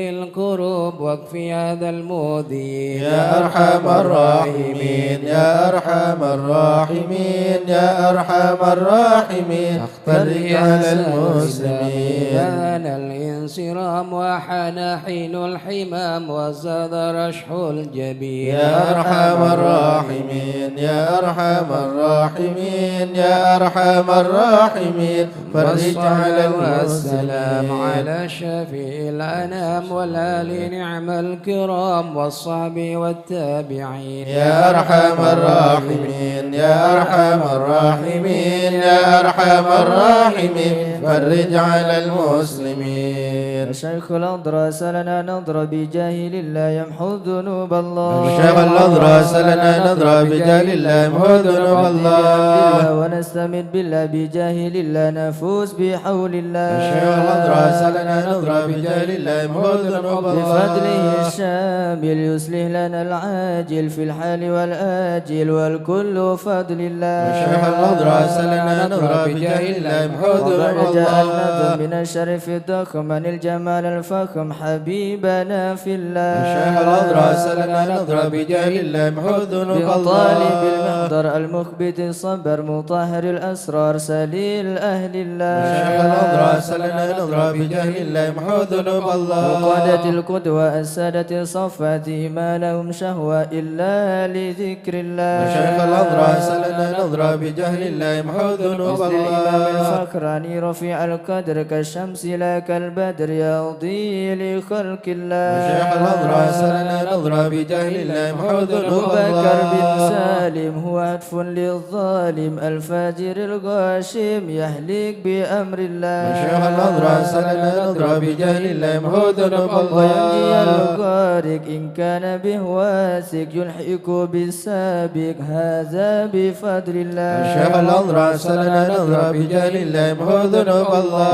الكروب واكفي هذا المؤذي يا أرحم الراحمين يا أرحم الراحمين يا أرحم الراحمين فرج على المسلمين كان الانصرام وحان حين الحمام وزاد رشح الجبين يا أرحم الراحمين يا أرحم الراحمين يا أرحم الراحمين فرج على والسلام المسلمين على شفيع الأنام والآل نعم الكرام والصحب والتابعين يا أرحم الراحمين يا أرحم الراحمين يا أرحم الراحمين فرج على المسلمين الشيخ الأضرس لنا نظر بجاهل الله يمحو ذنوب الله الشيخ الأضرس لنا نظر بجاهل الله يمحو ذنوب الله ونستمد بالله بجاهل الله نفوز بحول الله الشيخ الأضرس لنا نظر بجاهل الله يمحو ذنوب الله بفضله الشامل يصلح لنا العاجل في الحال والآجل والكل فضل الله الشيخ الأضرس لنا نظرة بجاه الله محمود وبعد الله النظر من الشرف الضخم عن الجمال الفخم حبيبنا في الله الشيخ الأضرع سلنا نظرة بجاه الله محمود بطالب الله المحضر المخبت الصبر مطهر الأسرار سليل أهل الله الشيخ الأضرع سلنا نظرة بجاه الله محمود الله وقادة القدوة السادة الصفات ما لهم شهوة إلا لذكر الله الشيخ الأضرع سلنا نظرة بجاه الله محمود مثل الإمام الله الفخراني رفيع القدر كالشمس لا كالبدر يضي لخلق الله الشيخ الأضرع سلنا نظرة بجاه الله محمود أبو بكر بن الله سالم هو هتف للظالم الفاجر الغاشم يهلك بأمر الله الشيخ الأضرع سلنا نظرة بجاه الله محمود وينجي الله الغارق إن كان به واثق يلحق بالسابق هذا بفضل الله الشيخ الأضرع سلنا نظرة بجاه الله محمود لما الله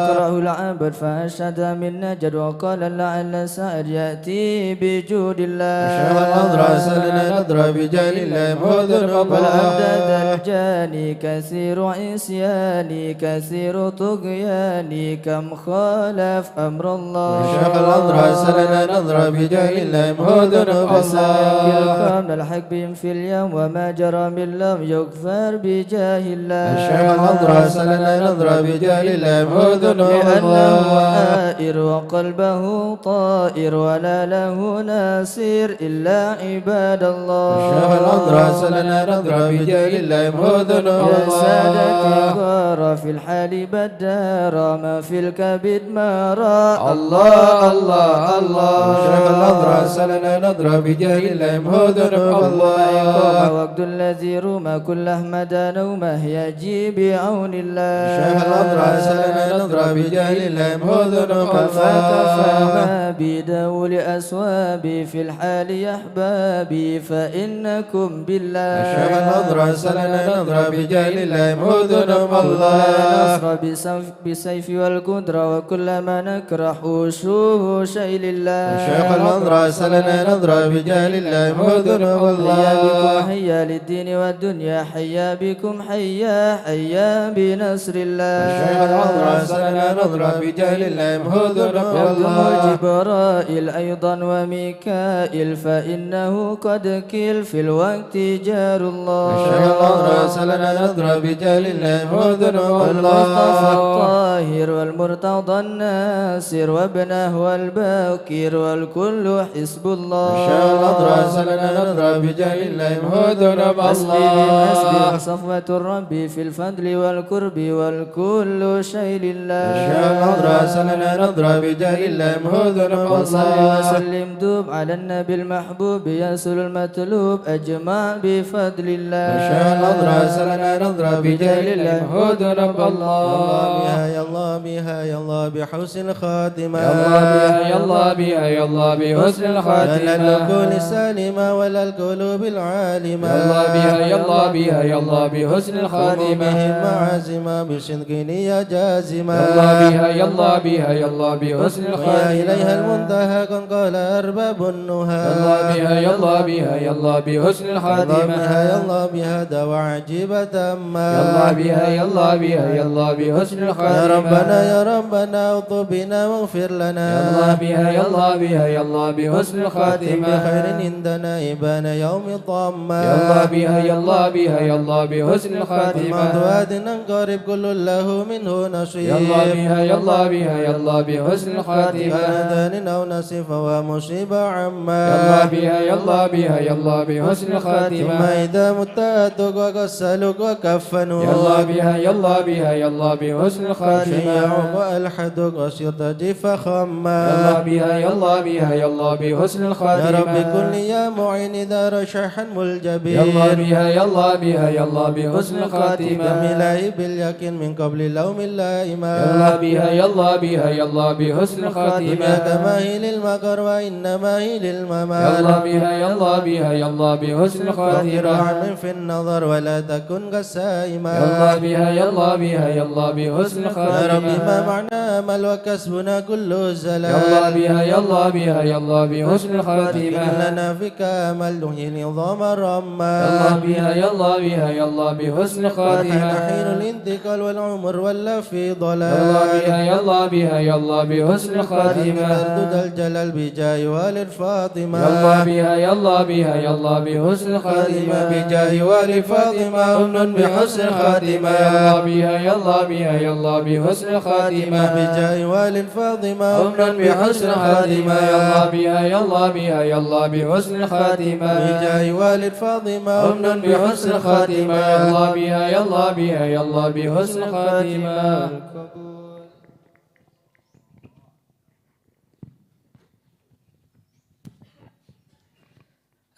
قرأه العبد فأشهد من نجد وقال لعل سعد يأتي بجود الله الشيخ الأضرع سلنا نظرة بجاه الله محمود والعبد ذا الله الجاني كثير عصياني كثير طغياني كم خالف أمر الله الشيخ الأضرع سلنا نظرة بجاه الله محمود الله الكرام الحق بهم في اليوم وما جرى من لم يغفر بجاه الله الشيخ الأضرع سلنا نظرة بجاه الله محمود لأنه الله آئر وقلبه طائر ولا له ناصير إلا عباد الله الشيخ الأضرع سلنا نظرة بجاه الله محمود يا سادتي الله غار في الحال بدار ما في الكبد ما راى الله الله الله الشيخ الأضرع سلنا نظرة بجاه الله محمود الله وقت الذي رمى كل أحمد نومه يجي بعون الله الشيخ الأضرع سلنا نظرة بجاه الله محمود كفى الله ما بيده لأسوابي في الحال يا أحبابي فإنكم بالله الشيخ الأضرع سلنا نظرة بجاه الله محمود الله نصر بالسيف والقدرة وكل ما نكره وشوه شيء لله الشيخ الأضرع سلنا نظرة بجاه الله محمود حيا بكم الله حيا للدين والدنيا حيا بكم حيا حيا بنصر الله الشيخ الأضرع سلنا نظرة بجاه الله محمود يقدم الله جبرائيل أيضا وميكائيل فإنه قد كل في الوقت جار الله الشيخ الأضرع سلنا نظرة بجاه الله محمود والمصطفى الله الطاهر والمرتضى الناصر وابنه والباكر والكل حزب الله الشيخ الأضرع سلنا نظرة بجاه الله محمود حسبي الله صفوة الرب في الفضل والقرب والكل شيء لله الشيخ الأضرع سلنا نظرة بجاه الله محمود وصل الله وسلم دوب على النبي المحبوب يصل المطلوب أجمع بفضل الله الشيخ الأضرع سلنا نظرة بجاه الله محمود الله يا الله بها يا الله بحسن الخاتمة يا الله بها يا الله بها يا الله بحسن لا الخاتمة العقول السالمة ولا القلوب العالمة يا الله بها يا الله بها يا الله بحسن الخاتمة بهم معازمة بصدق نية جازمة يا الله بها يا الله بها يا الله بحسن ويا الخاتمة إليها المنتهى كن قال أرباب النهى يا الله بها يا الله بها يا الله بحسن يا الله الخاتمة بها يا الله بها دواء عجيبة ما يا الله بها يا الله بها يا الله بحسن يا الخاتمة ربنا يا ربنا اطب بنا واغفر لنا يا الله بها يا الله بها يا الله بحسن خاتم الخاتمة بخير عندنا إبان يوم طامة يا الله بها يا الله بها يا الله بحسن الخاتمة موعد قريب كل له منه نصيب يا الله بها يا الله بها يا الله بحسن الخاتمة كان أو نصيف ومصيبة عما يا الله بها يا الله بها يا الله بحسن ثم الخاتمة إذا متأتك وغسلك وكفنوا يا الله بها يا الله بها يا الله بحسن الخاتمة شيعك وألحدك وصرت جف يا خما الله بها يا الله بها يا الله بحسن يا الخاتمة رب كل يا معين دار شرحا ملجبين يا الله بها يا الله بها يا الله بحسن الخاتمة جميلة باليقين من قبل لوم اللائمة يا الله بها يا الله بها يا الله بحسن الخاتمة إنما هي للمكر وإنما هي للممات. يلا بها يلا بها يلا بحسن الخاتمة. عن في النظر ولا تكن كالسائمة. يلا بها يلا بها يلا بحسن الخاتمة. يا ربي ما معنى عمل وكسبنا كل الزلال. يلا بها يلا بها يلا بحسن الخاتمة. لنا فيك أمل نحيي العظام الرمال. يلا بها يلا بها يلا بحسن الخاتمة. حين الانتقال والعمر ولا في ضلال. يلا بها يلا بها يلا بحسن الخاتمة. تردد الجلال بجاه والد فاطمة. يلا بها يلا بها يلا بحسن الخاتمة. بجاه والد فاطمة أمن بحسن الخاتمة. يلا بها يلا بها يلا بحسن الخاتمة. بجاه والد فاطمة أمن بحسن الخاتمة. يلا بها يلا بها يلا بحسن الخاتمة. بجاه والد فاطمة أمن بحسن الخاتمة. يلا بها يلا بها يلا بحسن الخاتمة.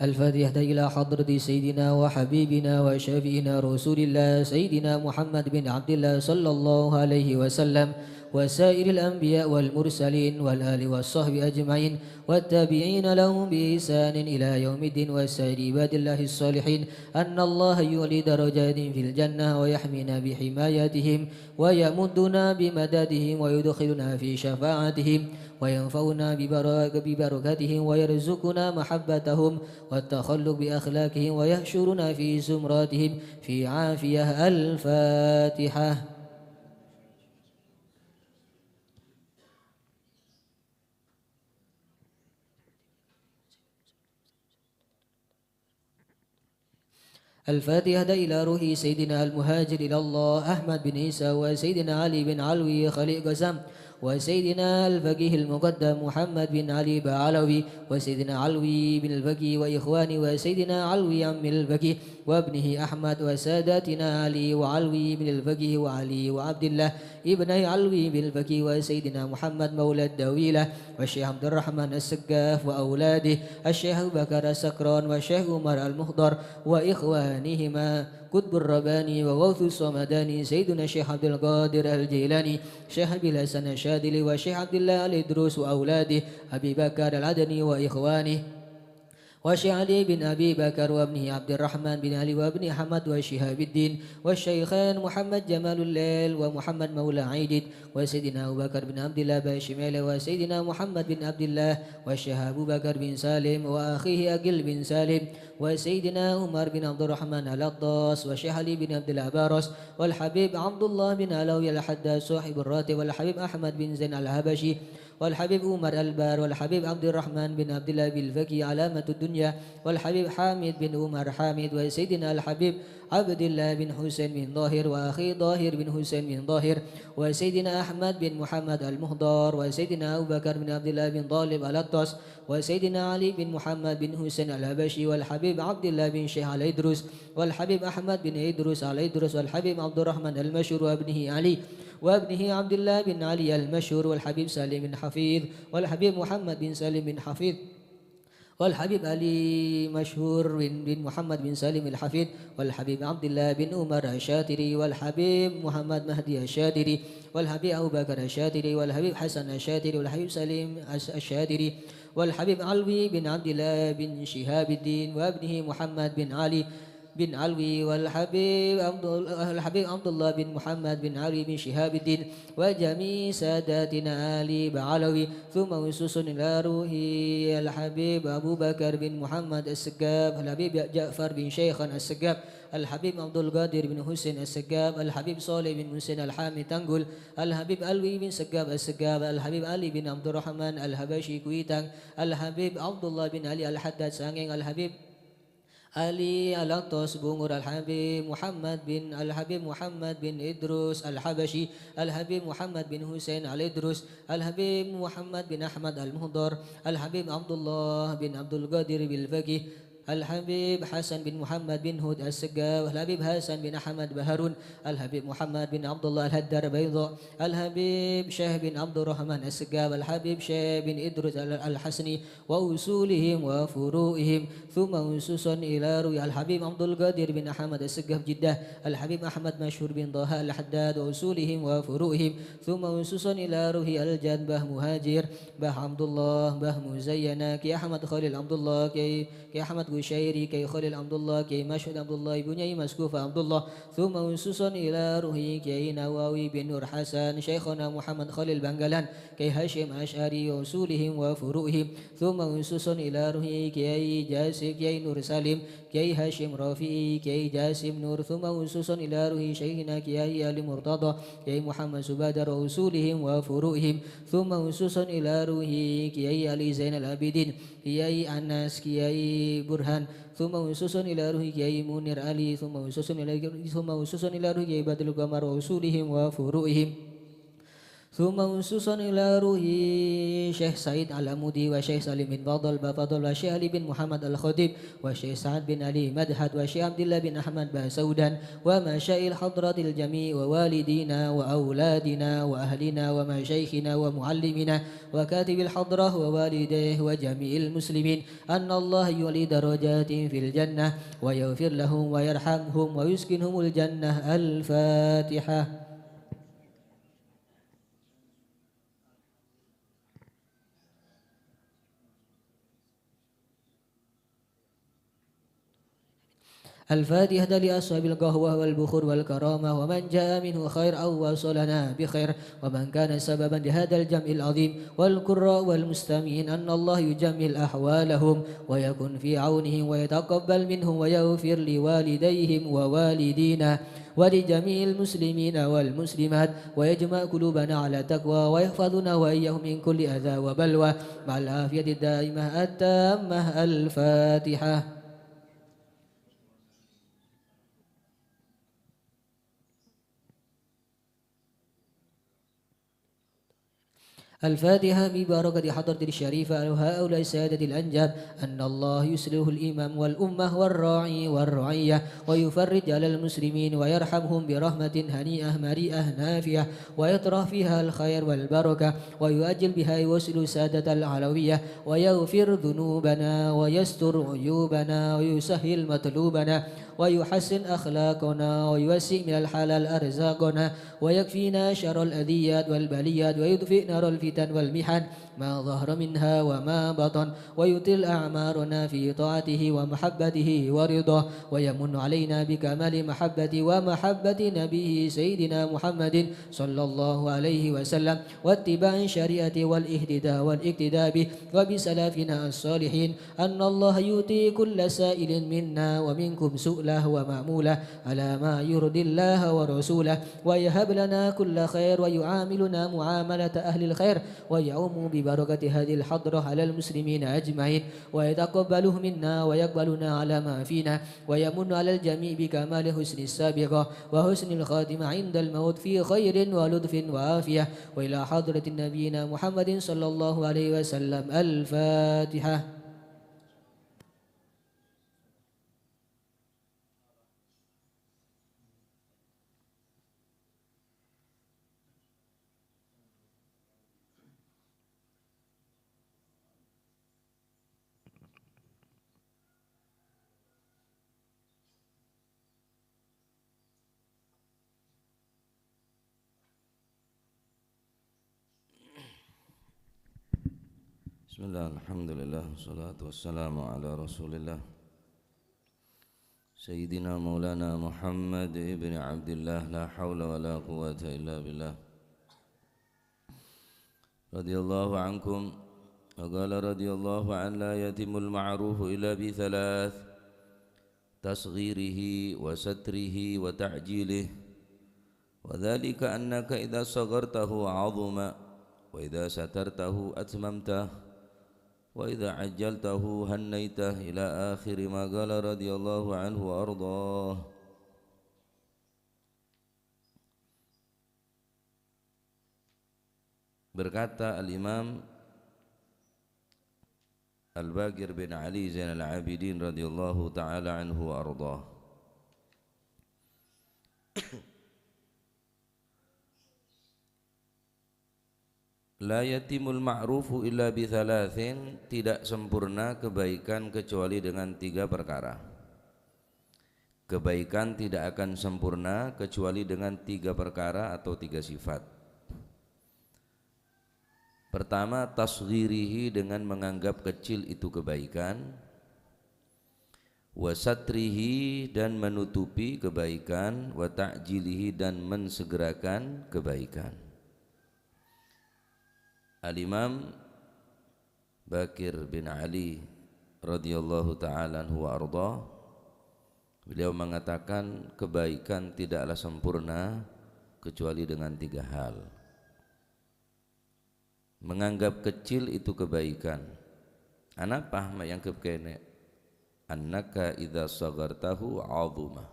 الفاتحة إلى حضرة سيدنا وحبيبنا وشفينا رسول الله سيدنا محمد بن عبد الله صلى الله عليه وسلم وسائر الأنبياء والمرسلين والآل والصحب أجمعين والتابعين لهم بإحسان إلى يوم الدين وسائر عباد الله الصالحين أن الله يعلي درجات في الجنة ويحمينا بحمايتهم ويمدنا بمدادهم ويدخلنا في شفاعتهم وينفعنا ببركاتهم ويرزقنا محبتهم والتخلق بأخلاقهم ويحشرنا في زمراتهم في عافية. الفاتحة. الفاتحة إلى روح سيدنا المهاجر إلى الله أحمد بن عيسى وسيدنا علي بن علوي خليل قسم وسيدنا الفقيه المقدم محمد بن علي بعلوي وسيدنا علوي بن الفقيه وإخواني وسيدنا علوي عم الفقيه وابنه أحمد وساداتنا علي وعلوي بن الفقيه وعلي وعبد الله ابن علوي بن الفقيه وسيدنا محمد مولى الدويلة والشيخ عبد الرحمن السقاف وأولاده الشيخ أبو بكر السكران والشيخ عمر المخضر وإخوانهما قطب الرباني وغوث الصمداني سيدنا الشيخ عبد القادر الجيلاني شيخ أبي الحسن الشاذلي والشيخ عبد الله الإدروس وأولاده أبي بكر العدني وإخوانه وشيخ علي بن أبي بكر وابنه عبد الرحمن بن علي وابن أحمد وشهاب الدين والشيخان محمد جمال الليل ومحمد مولى عيدد وسيدنا أبو بكر بن عبد الله باشميل وسيدنا محمد بن عبد الله والشيخ أبو بكر بن سالم وأخيه أقل بن سالم وسيدنا عمر بن عبد الرحمن الأطاس والشيخ علي بن عبد الله بارس والحبيب عبد الله بن علوي الحداد صاحب الراتب والحبيب أحمد بن زين الهبشي والحبيب عمر البار والحبيب عبد الرحمن بن عبد الله بالفقي علامة الدنيا والحبيب حامد بن عمر حامد وسيدنا الحبيب عبد الله بن حسين بن ظاهر وأخي ظاهر بن حسين بن ظاهر وسيدنا أحمد بن محمد المهضار وسيدنا أبو بكر بن عبد الله بن طالب الأطاس وسيدنا علي بن محمد بن حسين الهبشي والحبيب عبد الله بن شيخ الإدروس والحبيب أحمد بن إدروس الإدروس والحبيب عبد الرحمن المشهور وابنه علي وابنه عبد الله بن علي المشهور والحبيب سالم بن حفيظ والحبيب محمد بن سالم بن حفيظ والحبيب علي مشهور بن محمد بن سالم الحفيظ والحبيب عبد الله بن عمر الشاتري والحبيب محمد مهدي الشاتري والحبيب أبو بكر الشاتري والحبيب حسن الشاتري والحبيب سليم الشاتري والحبيب علوي بن عبد الله بن شهاب الدين وابنه محمد بن علي بن علوي والحبيب عبد الله بن محمد بن علي بن شهاب الدين وجميع ساداتنا علي بعلوي ثم وصوص إلى روحي الحبيب أبو بكر بن محمد السقاف الحبيب جعفر بن شيخا السقاف الحبيب عبد القادر بن حسين السقاف الحبيب صالح بن حسين الحامي تنقل الحبيب علوي بن سقاف السقاف الحبيب علي بن عبد الرحمن الهبشي كويتان الحبيب عبد الله بن علي الحداد سانغين الحبيب علي الأطاس بونغور الحبيب محمد بن إدروس الحبشي الحبيب محمد بن حسين الإدروس الحبيب محمد بن أحمد المهضر الحبيب عبد الله بن عبد القادر بالفقيه الحبيب حسن بن محمد بن هود السقاف الحبيب حسن بن أحمد بهرون الحبيب محمد بن عبد الله الهدار بيضاء الحبيب شاه بن عبد الرحمن السقاف الحبيب شاه بن إدريس الحسني وأصولهم وفروعهم ثم أسس إلى روي الحبيب عبد القادر بن أحمد السقاف جدة الحبيب أحمد مشهور بن طه الحداد وأصولهم وفروعهم ثم أسس إلى روي الجد به مهاجر به عبد الله به مزينة كي أحمد خليل عبد الله كي أحمد قشيري كي خليل عبد الله كي مشهد عبد الله بن مسكوف عبد الله ثم أسس إلى روي كي نواوي بن نور حسن شيخنا محمد خليل بنغلان كي هاشم أشعري وأصولهم وفروعهم ثم أسس إلى روي كي جاسم كي نور سالم كي هاشم رافعي كي جاسم نور ثم أسس إلى روي شيخنا كي آل مرتضى كي محمد سبادر وأصولهم وفروعهم ثم أسس إلى روي كي علي زين العابدين كي أنس كي برهان ثم أسس إلى روي كي منير علي ثم أسس إلى روي كي بدر القمر وأصولهم وفروعهم ثم أسس إلى روح شيخ سعيد العمودي وشيخ سالم بن فضل وشيخ علي بن محمد الخطيب وشيخ سعد بن علي مدحت وشيخ عبد الله بن أحمد باسودا ومشايخ حضرة الجميع ووالدينا وأولادنا وأهلنا ومشايخنا ومعلمنا وكاتب الحضرة ووالديه وجميع المسلمين أن الله يولي درجات في الجنة ويغفر لهم ويرحمهم ويسكنهم الجنة. الفاتحة. الفاتحة لأصحاب القهوة والبخور والكرامة ومن جاء منه خير أو وصلنا بخير ومن كان سببا لهذا الجمع العظيم والقراء والمستمعين أن الله يجمل أحوالهم ويكون في عونهم ويتقبل منهم ويغفر لوالديهم ووالدينا ولجميع المسلمين والمسلمات ويجمع قلوبنا على تقوى ويحفظنا وإياهم من كل أذى وبلوى مع العافية الدائمة التامة. الفاتحة. الفاتحة ببركة حضرة الشريفة وهؤلاء السادة الأنجاب أن الله يسلح الإمام والأمة والراعي والرعية ويفرج على المسلمين ويرحمهم برحمة هنيئة مريئة نافية ويطرح فيها الخير والبركة ويؤجل بها يوصل سادة العلوية ويغفر ذنوبنا ويستر عيوبنا ويسهل مطلوبنا ويحسن أخلاقنا ويوسع من الحلال أرزاقنا ويكفينا شر الأذيات والبليات ويدفئ نار الفتن والمحن ما ظهر منها وما بطن ويطل أعمارنا في طاعته ومحبته ورضاه ويمن علينا بكمال محبة ومحبة نبيه سيدنا محمد صلى الله عليه وسلم واتباع شريعته والاهتداء والاقتداء به وبسلافنا الصالحين أن الله يؤتي كل سائل منا ومنكم سؤله ومأموله على ما يرضي الله ورسوله ويهب لنا كل خير ويعاملنا معاملة أهل الخير ويعم ببركة هذه الحضرة على المسلمين أجمعين ويتقبله منا ويقبلنا على ما فينا ويمن على الجميع بكمال حسن السابقة وحسن الخاتمة عند الموت في خير ولطف وعافية وإلى حضرة نبينا محمد صلى الله عليه وسلم. الفاتحة. Bismillah, alhamdulillah, wassalatu wassalamu ala rasulillah Sayyidina maulana Muhammad ibn Abdillah la hawla wa la quwata illa billah radiyallahu ankum wa qala radiyallahu an la yatimul ma'rufu illa bi thalath tasghirihi wa satrihi wa ta'jilihi wa dhalika annaka idha saghartahu 'azuma wa idha satartahu atmamtahu وإذا عجلته هنيته إلى آخر ما قال رضي الله عنه وأرضاه. Berkata Al-Imam Al-Baqir bin Ali Zainal Abidin radhiyallahu taala anhu wa ardhah. La yatimul ma'rufu illa bi thalathin, tidak sempurna kebaikan kecuali dengan 3 perkara. Kebaikan tidak akan sempurna kecuali dengan 3 perkara atau 3 sifat. Pertama, tasghirihi, dengan menganggap kecil itu kebaikan. Wa satrihi, dan menutupi kebaikan. Wa ta'jilihi, dan mensegerakan kebaikan. Al-Imam Baqir bin Ali radhiyallahu ta'ala anhu wa ardhah, beliau mengatakan kebaikan tidaklah sempurna kecuali dengan 3 hal. Menganggap kecil itu kebaikan. Anapa yang kene? Annaka idza sagartahu 'azuma.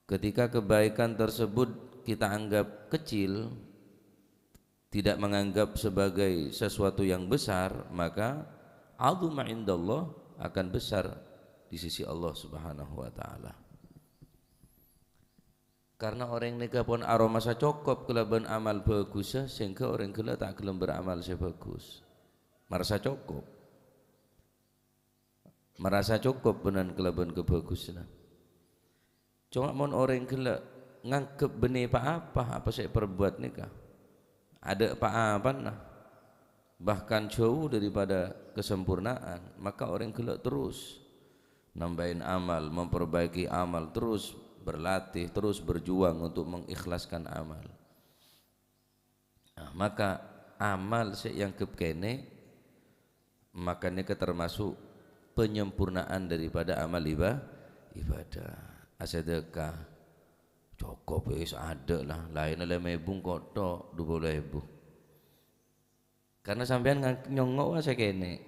Ketika kebaikan tersebut kita anggap kecil, tidak menganggap sebagai sesuatu yang besar, maka 'azuma indallah, akan besar di sisi Allah Subhanahu wa taala. Karena orang nikah pun aroma sa cokop kelaban amal bagus, sehingga orang kela tak gelem beramal sebagus. Merasa cukup benan kelaban kebagusan. Cuma mon orang kela ngangkep benih apa saya perbuat nikah. Ada apa nah, bahkan jauh daripada kesempurnaan, maka orang kela terus nambahin amal, memperbaiki amal, terus berlatih, terus berjuang untuk mengikhlaskan amal. Nah, maka amal yang kene makanya termasuk penyempurnaan daripada amal ibadah. Sedekah cukup wis ada lah, lain 5.000 kok tok 20.000. Karena sampean nyongok sekene.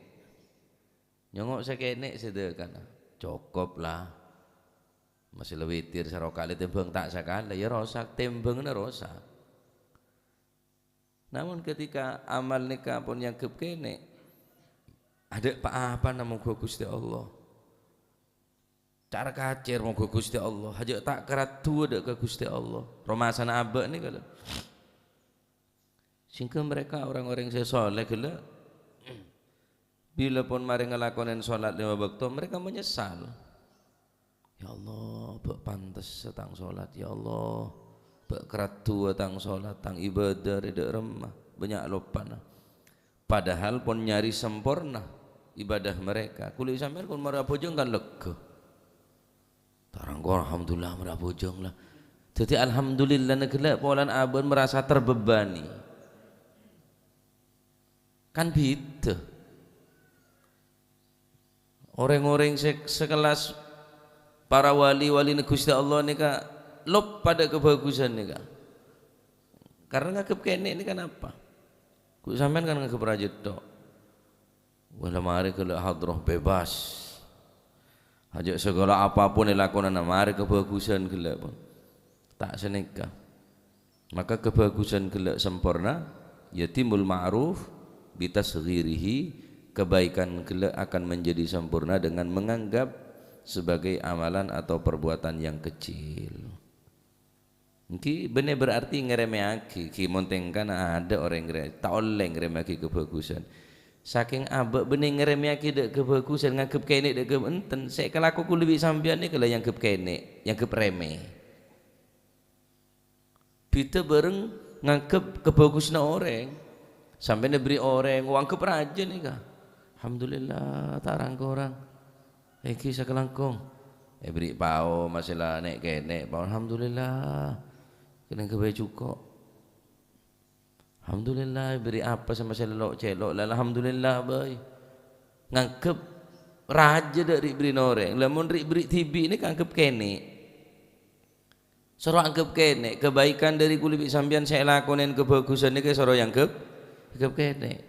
Nyongok sekene sedekah cukup lah. Masih lewitir sarokali tembang tak sakala ya rosak, tembangnya rosak. Namun ketika amal nikah pun yang kene ada apa namun Gusti Allah, cara kacir mau Gusti Allah, hajak tak kerat tua dek ke Gusti Allah, romasan abak ni kalau sehingga mereka orang-orang yang soleh kalau bila pun mari ngelakonin solat 5 waktu mereka menyesal. Ya Allah, bak pantes tang solat, ya Allah, bak keratu tang solat, tang ibadah redek remah, banyak lopan. Padahal pun nyari sempurna ibadah mereka. Kulit sampean kun marah bojong kan lega. Tarang kau alhamdulillah marah bojong lah. Jadi alhamdulillah negela polan abon merasa terbebani. Kan beda. Orang-orang sekelas para wali-wali Gusti Allah ni ka lop pada kebagusan ni ka. Karena ngakep kene ni kan apa? Ku sampean kan ngakep raja tok. Wala mari ke hadrah bebas. Hajak segala apapun dilakukan mari kebagusan gelak pun. Tak senika. Maka kebagusan gelak sempurna yatimul ma'ruf bitasghirihi, kebaikan gelak akan menjadi sempurna dengan menganggap sebagai amalan atau perbuatan yang kecil. Ini benar berarti ngeremeaki, ki montengkan ada orang ngerem, tak oleh ngeremeaki kebagusan. Saking abak benar ngeremeaki dek kebagusan, ngangkep kene dek keenten. Saya kalau aku lebih sambian ni kalau yang kep kene, yang kep remeh. Kita bareng ngangkep kebagusan orang, sampai diberi orang, ngangkep raja ni kah? Alhamdulillah, tarang orang. Kisah kelangkong, beri pao masalah nek kene, pao alhamdulillah, kena kebaik cukup. Alhamdulillah beri apa sama selok celok, alhamdulillah boy. Ngangkep raja dari beri noreng, lamun beri tibi ini ngangkep kene. Soro angkep kene, kebaikan dari kulit sambian saya lakonin kebagusan ini ke soro yang angkep kene.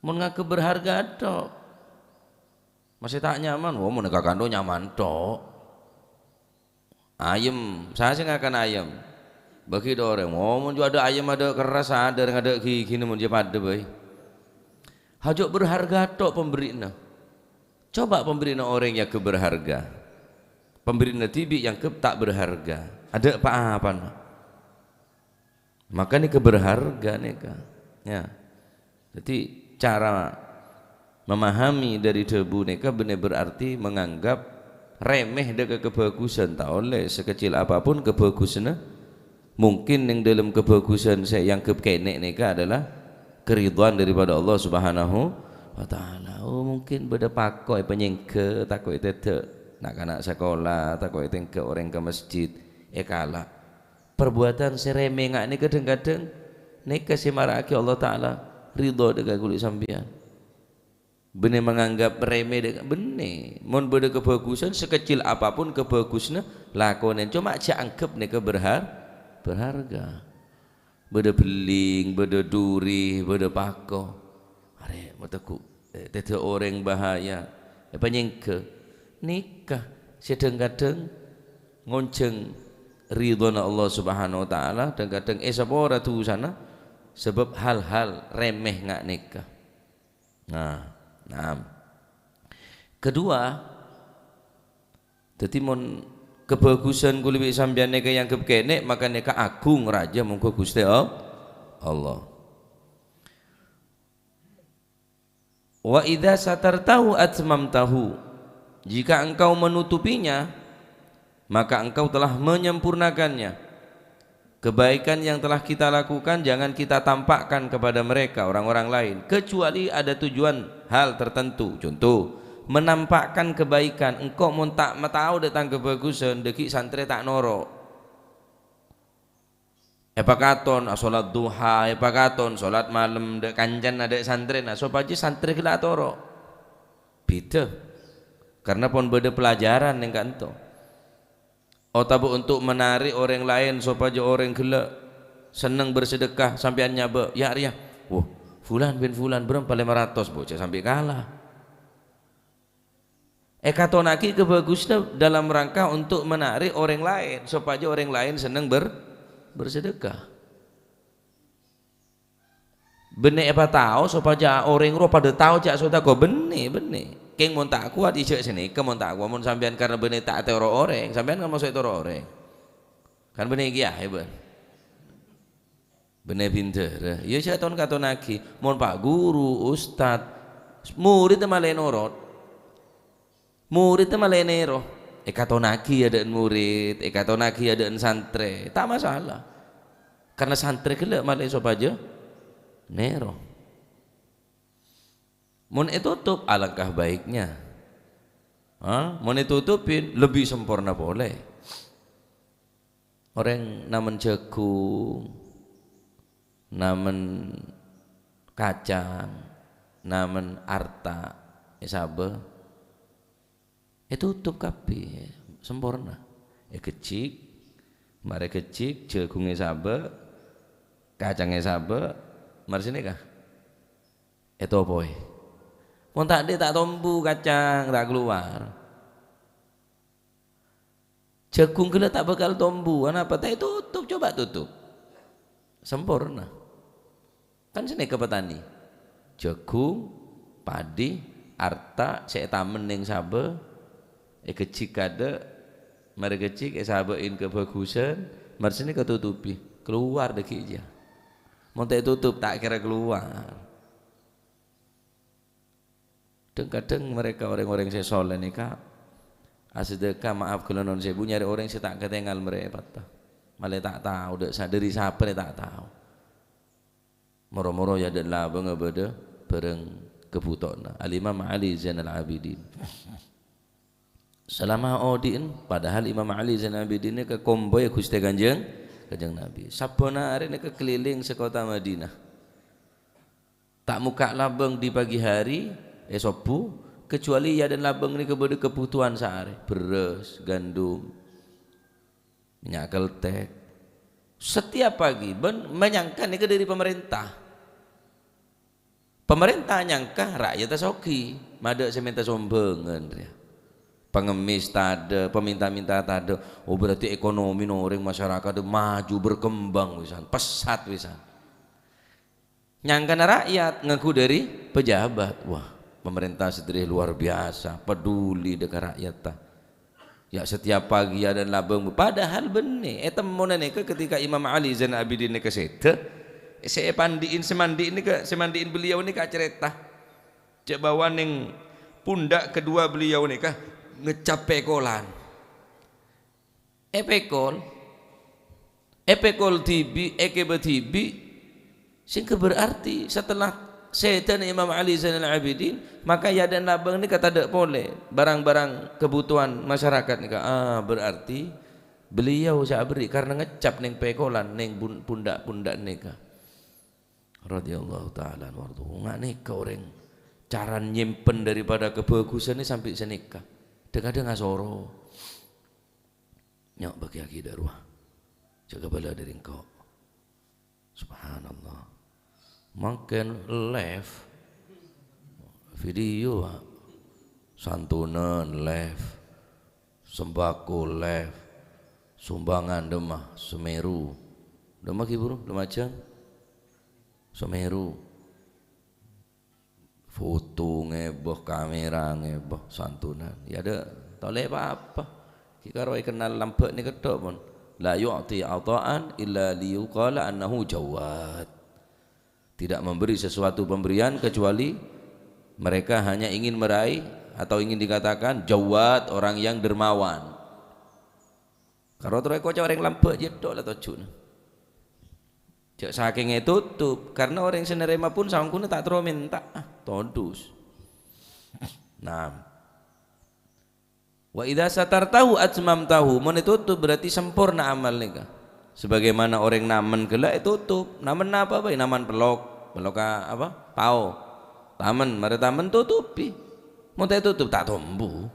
Mun ngangkep berharga tok. Masih tak nyaman, mau nikah kando nyaman tok. Ayam, saya sih nggak akan ayam. Bagi orang, mau juga ada ayam ada keras ada gini mau dia pada boy. Hajo berharga tok pemberinya. Coba pemberinya orang yang keberharga. Pemberinya tibi yang tak berharga. Ada apa-apa? Maka ini keberharga nih kan. Ya. Jadi cara memahami dari debu neka benar berarti menganggap remeh dengan kebagusan. Tak oleh sekecil apapun kebagusannya. Mungkin yang dalam kebagusan saya yang kekenek neka adalah keridhaan daripada Allah Subhanahu wa taala. Oh mungkin beda pakoi penyengke takoi tete nak anak sekolah takoi tengke orang ke masjid kalah. Perbuatan seremeh ngak ni kadang-kadang neka semaraki Allah taala ridha dengan kulit sambian. Benih menganggap remeh dengan benih. Mun beda kebagusan sekecil apapun kebagusnya lakonen cuma aja anggap neka berharga. Beda beling, beda duri, beda pako. Are mataku tete orang bahaya. Penyengke nikah sedang-kadang ngonceng ridhona Allah Subhanahu wa taala dan kadang sabora tu sana sebab hal-hal remeh ngak nikah. Nah. Kedua, dadi mon kebagusan kulibi sambian neka yang kekenek maka neka agung raja mongko Gusti Allah. Wa idza satartahu atmamtahu. Jika engkau menutupinya maka engkau telah menyempurnakannya. Kebaikan yang telah kita lakukan jangan kita tampakkan kepada mereka orang-orang lain kecuali ada tujuan hal tertentu. Contoh menampakkan kebaikan, engkau mun tak tahu datang kebagusan deki santri tak noro epakaton salat duha epakaton salat malam dek kancan ada santri nah sopaji santri kila toro beda karena pon beda pelajaran yang kanto otabu untuk menarik orang lain sopaji orang gila seneng bersedekah sampean nyaba ya ria wah fulan bin fulan berapa 500 bocah sampai kalah. Katonaki kebagusnya dalam rangka untuk menarik orang lain supaya orang lain senang bersedekah. Benih apa tahu supaya orang ro pada tahu cak sedekah benih. Keng mun tak kuat ijek sini, kemun tak kuat mun sampean karena benih tak tero orang, sampean kan masuk tero orang. Kan benih iki ya hebat. Benih pinter. Ya syaiton katonaki, mun Pak Guru, Ustad, murid malah norot. Murid malah nero. Katonaki ada murid, katonaki ada santri, tak masalah. Karena santri kelak malah sop aja nero. Mun tutup alangkah baiknya. Mun tutupin lebih sempurna boleh. Orang namen jagung, namen kacang, namen arta, sabe. Tutup kabeh sempurna. Kecik, mare kecik, jagungnya sabe, kacangnya sabe, mari sini kah? Itu apa? Mun tak tak tombu kacang tak keluar. Jagung gila tak bakal tombu, apa tak tutup coba tutup. Sempurna. Kan sini ke petani. Jagung, padi, arta, saya tamen ning sabe. Kecik kada mari kecik sabain kebagusan mari sini ketutupi keluar deki aja mau tak tutup tak kira keluar dan kadang mereka orang-orang saya soleh nih kak asedekah maaf kalau non sebu nyari orang saya tak ketinggal mereka patah malah tak tahu dak sadari siapa tak tahu moro-moro ya dan laba ngebeda bareng kebutuhan Al-Imam Ali Zainal Abidin selama odin padahal Imam Ali Zainal Abidin ke komboy Gusti Kanjeng Nabi sabona hari ini keliling sekota Madinah tak muka labeng di pagi hari sobu kecuali ya dan labeng ini kebutuhan sehari beras, gandum, minyak keltek setiap pagi menyangka ini dari pemerintah nyangka rakyat soki mada seminta sombengan ya pengemis tada, peminta-minta tada. Oh berarti ekonomi orang masyarakat maju berkembang wisan, pesat wisan. Nyangkana rakyat ngaku dari pejabat. Wah, pemerintah sedih luar biasa, peduli dengan rakyat ta. Ya setiap pagi ada labang. Padahal benih. Temen neka ketika Imam Ali Zainal Abidin neka sete, saya pandiin semandiin beliau neka cerita. Cek bawa neng pundak kedua beliau neka ngecap pekolan. Epekol tibi, ekebe tibi, sehingga berarti setelah setan Imam Ali Zainal Abidin maka ya dan labang ni kata tak boleh barang-barang kebutuhan masyarakat ni berarti beliau saya beri karena ngecap neng pekolan neng pundak-pundak neka radhiyallahu taala wardu nggak neka orang cara nyimpen daripada kebagusan ni sampai senika dengar soro nyok bagi akidah ruah jaga bala dari engkau subhanallah. Makin live video santunan live sembako live sumbangan demah Semeru demah kiburu demacang Semeru foto ngeboh kamera ngeboh santunan ya ada tak boleh apa-apa kita roi kenal lampak ni ketok pun la yu'ti ata'an illa liyuqala annahu jawad. Tidak memberi sesuatu pemberian kecuali mereka hanya ingin meraih atau ingin dikatakan jawad, orang yang dermawan. Kalau terus kau orang lampak je tok lah tujuh. Cak sakingnya tutup karena orang yang senerima pun sangkuna tak terus minta todus. Nah, wa idza satartahu atmamtahu, mun tutup berarti sempurna amal nika. Sebagaimana orang namen gelak tutup, namen apa bae? Namen pelok apa? Pau. Tamen, mare tamen tutupi. Mun tutup tak tumbuh.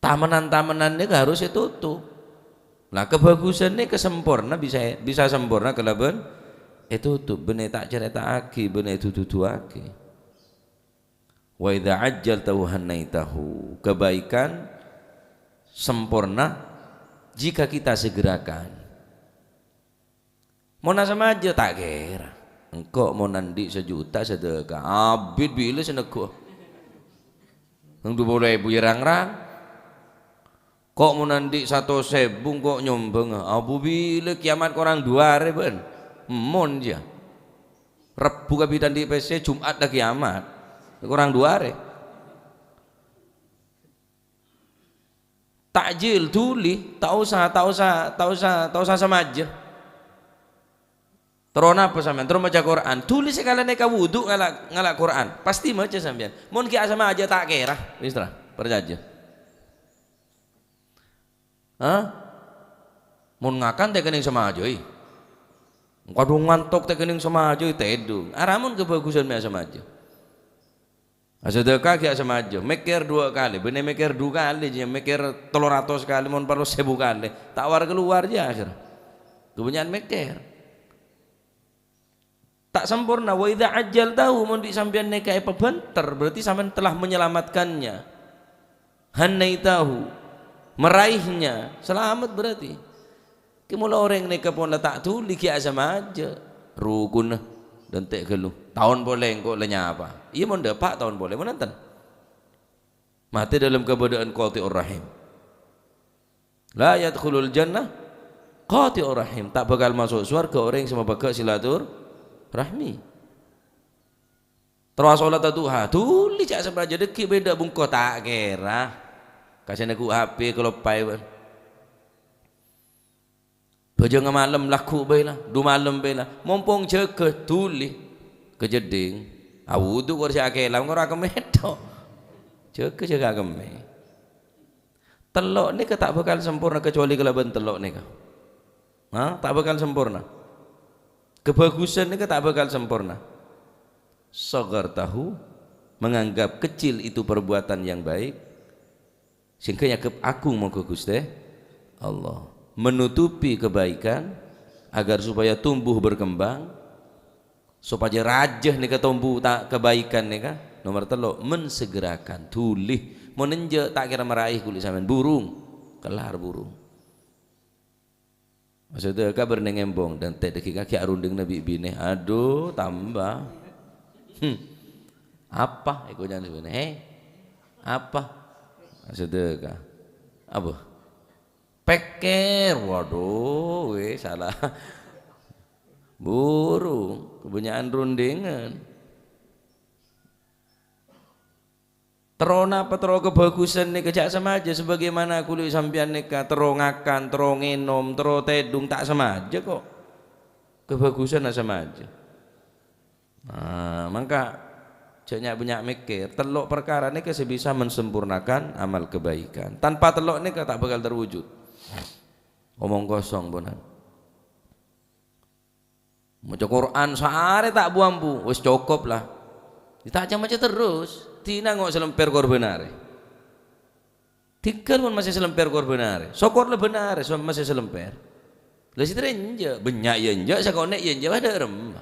Tamenan-tamenan ini harus tutup. Lah kebagusan ini kesempurna bisa sempurna kelaban tutup bener tak ceritaake bener tututuake. Wa idza ajjaltahu hannaitahu, kebaikan sempurna jika kita segerakan. Mau sama aja tak kira engkau mau nandi 1 juta sedekah abid bila seneko yang 20.000 yerang-rang kok mau nandi 1.000 kok nyombeng abu bila kiamat korang 2 ben mon dia Rebu kabitan di PC Jumat dah kiamat korang 2 takjil tuli tak usah sama aja terus apa sampean terus baca Quran tulis sekalian neka wudu ngalak Quran pasti baca sampean mun ki sama aja tak kira wis tra perjaja mun ngakan teh kening sama aja kadung ngantuk teh kening sama aja tedung aramun kebagusan me sama aja sedekah gak sama aja mikir 2 kali bener mikir 2 kali aja mikir 300 kali mau perlu 1000 kali tak war keluar aja akhir kebanyakan mikir tak sempurna. Wa idza ajjaltahu mun di sampean neka pebentar berarti sampean telah menyelamatkannya, hannaitahu meraihnya selamat berarti kemula orang neka pun tak tuli ki sama aja rukun dan tek gelu tahun boleh engkau lenya apa iya mau dapat tahun boleh menonton mati dalam keberadaan qati'ur rahim la yadkhulul jannah qati'ur rahim tak bakal masuk surga orang yang sama bakal silatur rahmi terus salat duha tulis cak sebaja deki beda bungko tak kira kasih aku HP kalau pai baca malam laku baiklah 2 malam baiklah mumpung jaga tuli kejeding awudu kau siapa kelam kau rakam itu jaga kami telok ni tak bakal sempurna kecuali kelaban telok ni tak bakal sempurna kebagusan ni tak bakal sempurna sagar tahu menganggap kecil itu perbuatan yang baik sehingga yakub aku mau ke Gusti Allah menutupi kebaikan agar supaya tumbuh berkembang supaya rajah nih tumbuh tak kebaikan nih kan nomor 3 mensegerakan tulih menenja tak kira meraih kulit sampean burung kelar burung Maksudnya kabar nengembong dan teh deki kaki arunding nabi bine. Aduh tambah. Apa ikutnya sebenarnya? Apa? Maksudnya kah? Apa? Peker. Waduh, salah. Burung kebanyakan rundingan. Terona apa tero kebagusan nih kejak sama aja sebagaimana kulit sampean nikah tero ngakan, tero ngenom, tero tedung tak sama aja kok. Kebagusan sama aja. Nah, maka jangan banyak mikir. Telok perkara nih sebisa mensempurnakan amal kebaikan. Tanpa telok nih tak bakal terwujud. Omong kosong bonan. Maca Quran sehari tak buambu, wis cukup lah. Ditaca macam terus. Tina ngok selemper korbanare. Tikal pun masih selemper korbanare. Sokor le benar, masih selemper. Lah situ enje, banyak ya enje, sakone ya enje ada rem.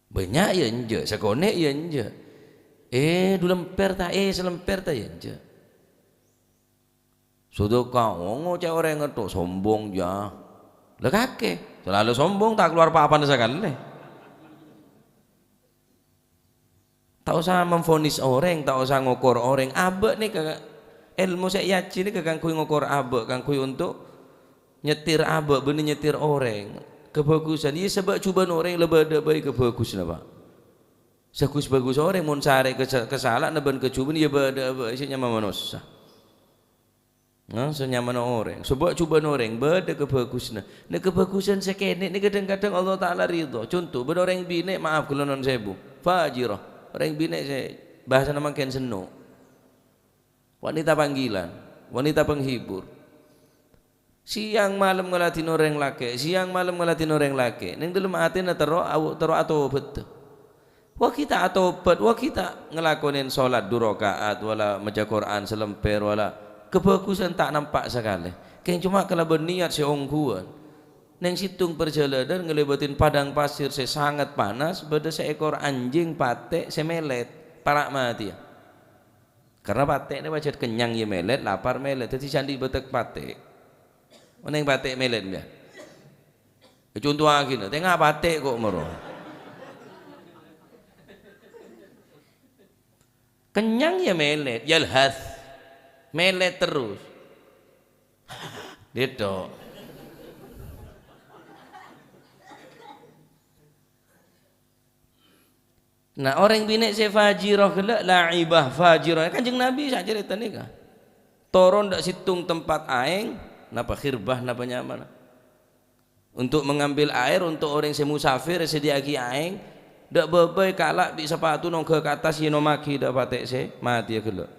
Banyak ya enje, sakone ya enje. Du lemper ta selemper ta ya enje. Sudah kau ngoceh orang itu sombong ya. Lah kakek, selalu sombong tak keluar apa-apa sekali. Tak usah memfonis orang, tak usah ngokor orang. Abek nih kakak ilmu saya yakin nih kakak kui ngokor abek, kakak kui untuk nyetir abek, bener nyetir orang. Kebagusan, iya sebab cubaan orang lebih ada baik kebagusan apa? Sekus bagus orang mun cari kesalahan naban kecubaan iya beda baik isinya manusia. Nah, senyaman orang. Sebab cubaan orang beda kebagusan. Nah kebagusan sekene, nih kadang-kadang Allah Taala ridho. Contoh, beda orang bine maaf kalau non sebu, fajirah. Orang bina saya bahasa nama ken seno. Wanita panggilan, wanita penghibur. Siang malam ngelatin orang laki, siang malam ngelatin orang laki. Neng dalam hati na tero atau betul. Wah kita atau bet, wah kita ngelakonin solat 2 rakaat, wala maca Quran selemper, wala kebagusan tak nampak sekali. Kayak cuma kalau berniat seongguan. Neng situng perjalanan ngelewatin padang pasir sangat panas, beda seekor anjing patek semelet parak mati ya. Karena patek ini wajar kenyang ya melet, lapar melet, jadi candi betek patek. Neng patek melet ya. Contoh lagi nih, tengah patek kok mero. Kenyang ya melet, yalhath, melet terus. Gitu. Nah orang bina saya fajirah gelak laibah fajirah kanjeng Nabi saya cerita nih kah toron dak situng tempat aing napa khirbah napa nyaman untuk mengambil air untuk orang semusafir sediaki aing dak bebai kalak di sepatu nong ke atas yeno maki dak patek se mati ya gelak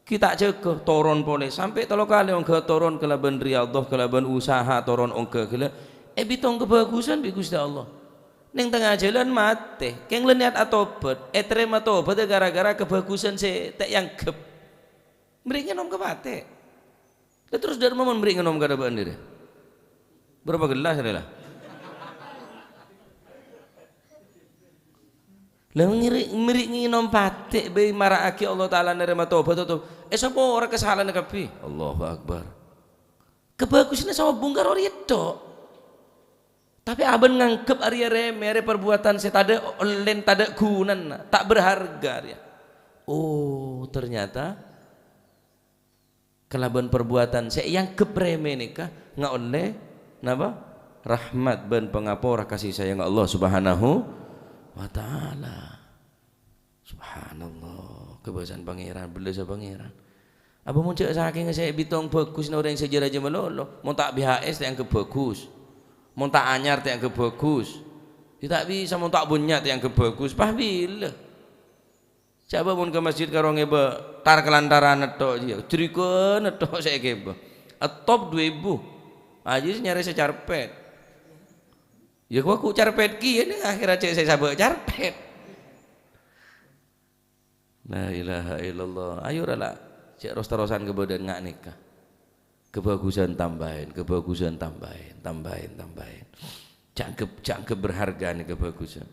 kita cegah toron boleh sampai telo kali ong ke toron kelaban riyadhah kelaban usaha toron ong ke gelak bitong kebagusan bi Gusti Allah. Neng tengah jalan mati, keng leniat atobat, terima tobat gara-gara kebagusan saya tak yang kep, beri ngenom ke mati, terus dari mana beri ngenom ke ada bandir, berapa gelas adalah, lalu beri ngenom mati, beri marah aki Allah Taala nerima tobat atau, siapa orang kesalahan kapi, Allahu Akbar, kebagusannya sama bungkar orang itu. Tapi aben ngangkep Arya remeh perbuatan saya tada online tada gunan tak berharga ya. Oh ternyata kelaban perbuatan saya yang kepreme nikah nggak oleh napa rahmat ben pengapura kasih sayang Allah Subhanahu wa taala. Subhanallah kebesaran pangeran belesa pangeran. Apa mun cek saking saya bitong bagus orang sejarah aja melolo mau tak BHS yang kebagus. Mau tak anyar yang kebagus tidak bisa mau tak bunyat yang kebagus pah bila coba pun ke masjid karo ngebe tar kelantaran netok dia triko netok saya kebe top 2000 aja nyari secarpet ya gua ku carpet ki ini akhirnya cek saya sabak carpet la ilaha illallah ayo lah cek ros-terosan kebadan ngak nikah kebagusan tambahin cangkep berharga nih kebagusan.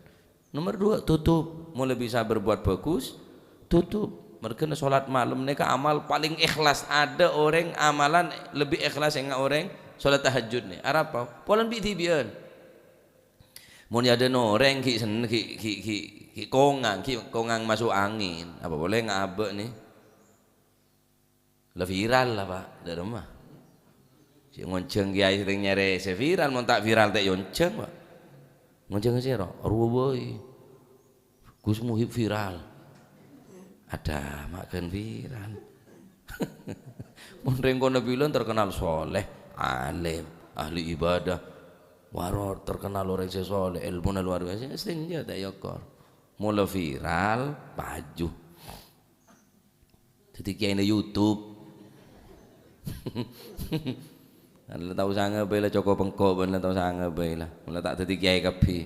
Nomor 2 tutup mulai bisa berbuat bagus tutup mereka sholat malam mereka amal paling ikhlas ada orang amalan lebih ikhlas yang orang salat tahajud ni arapa polan bi tibian mun ada noreng ki sen ki kongang masuk angin apa boleh ngabe nih lah viral lah Pak dari rumah si ngonceng kiai sering nyari se viral mun tak viral tak yonceng Pak ngonceng sira ruwoi Gus Muhib viral ada makan viral mun rengkono bilon terkenal soleh alim ahli ibadah waror terkenal orang soleh ilmu luar biasa sing dia tak yokor mula viral baju jadi kiai na YouTube lah tahu sange bae lah Joko Pengko ben lah tahu sange bae lah mula tak dadi kiai kabeh.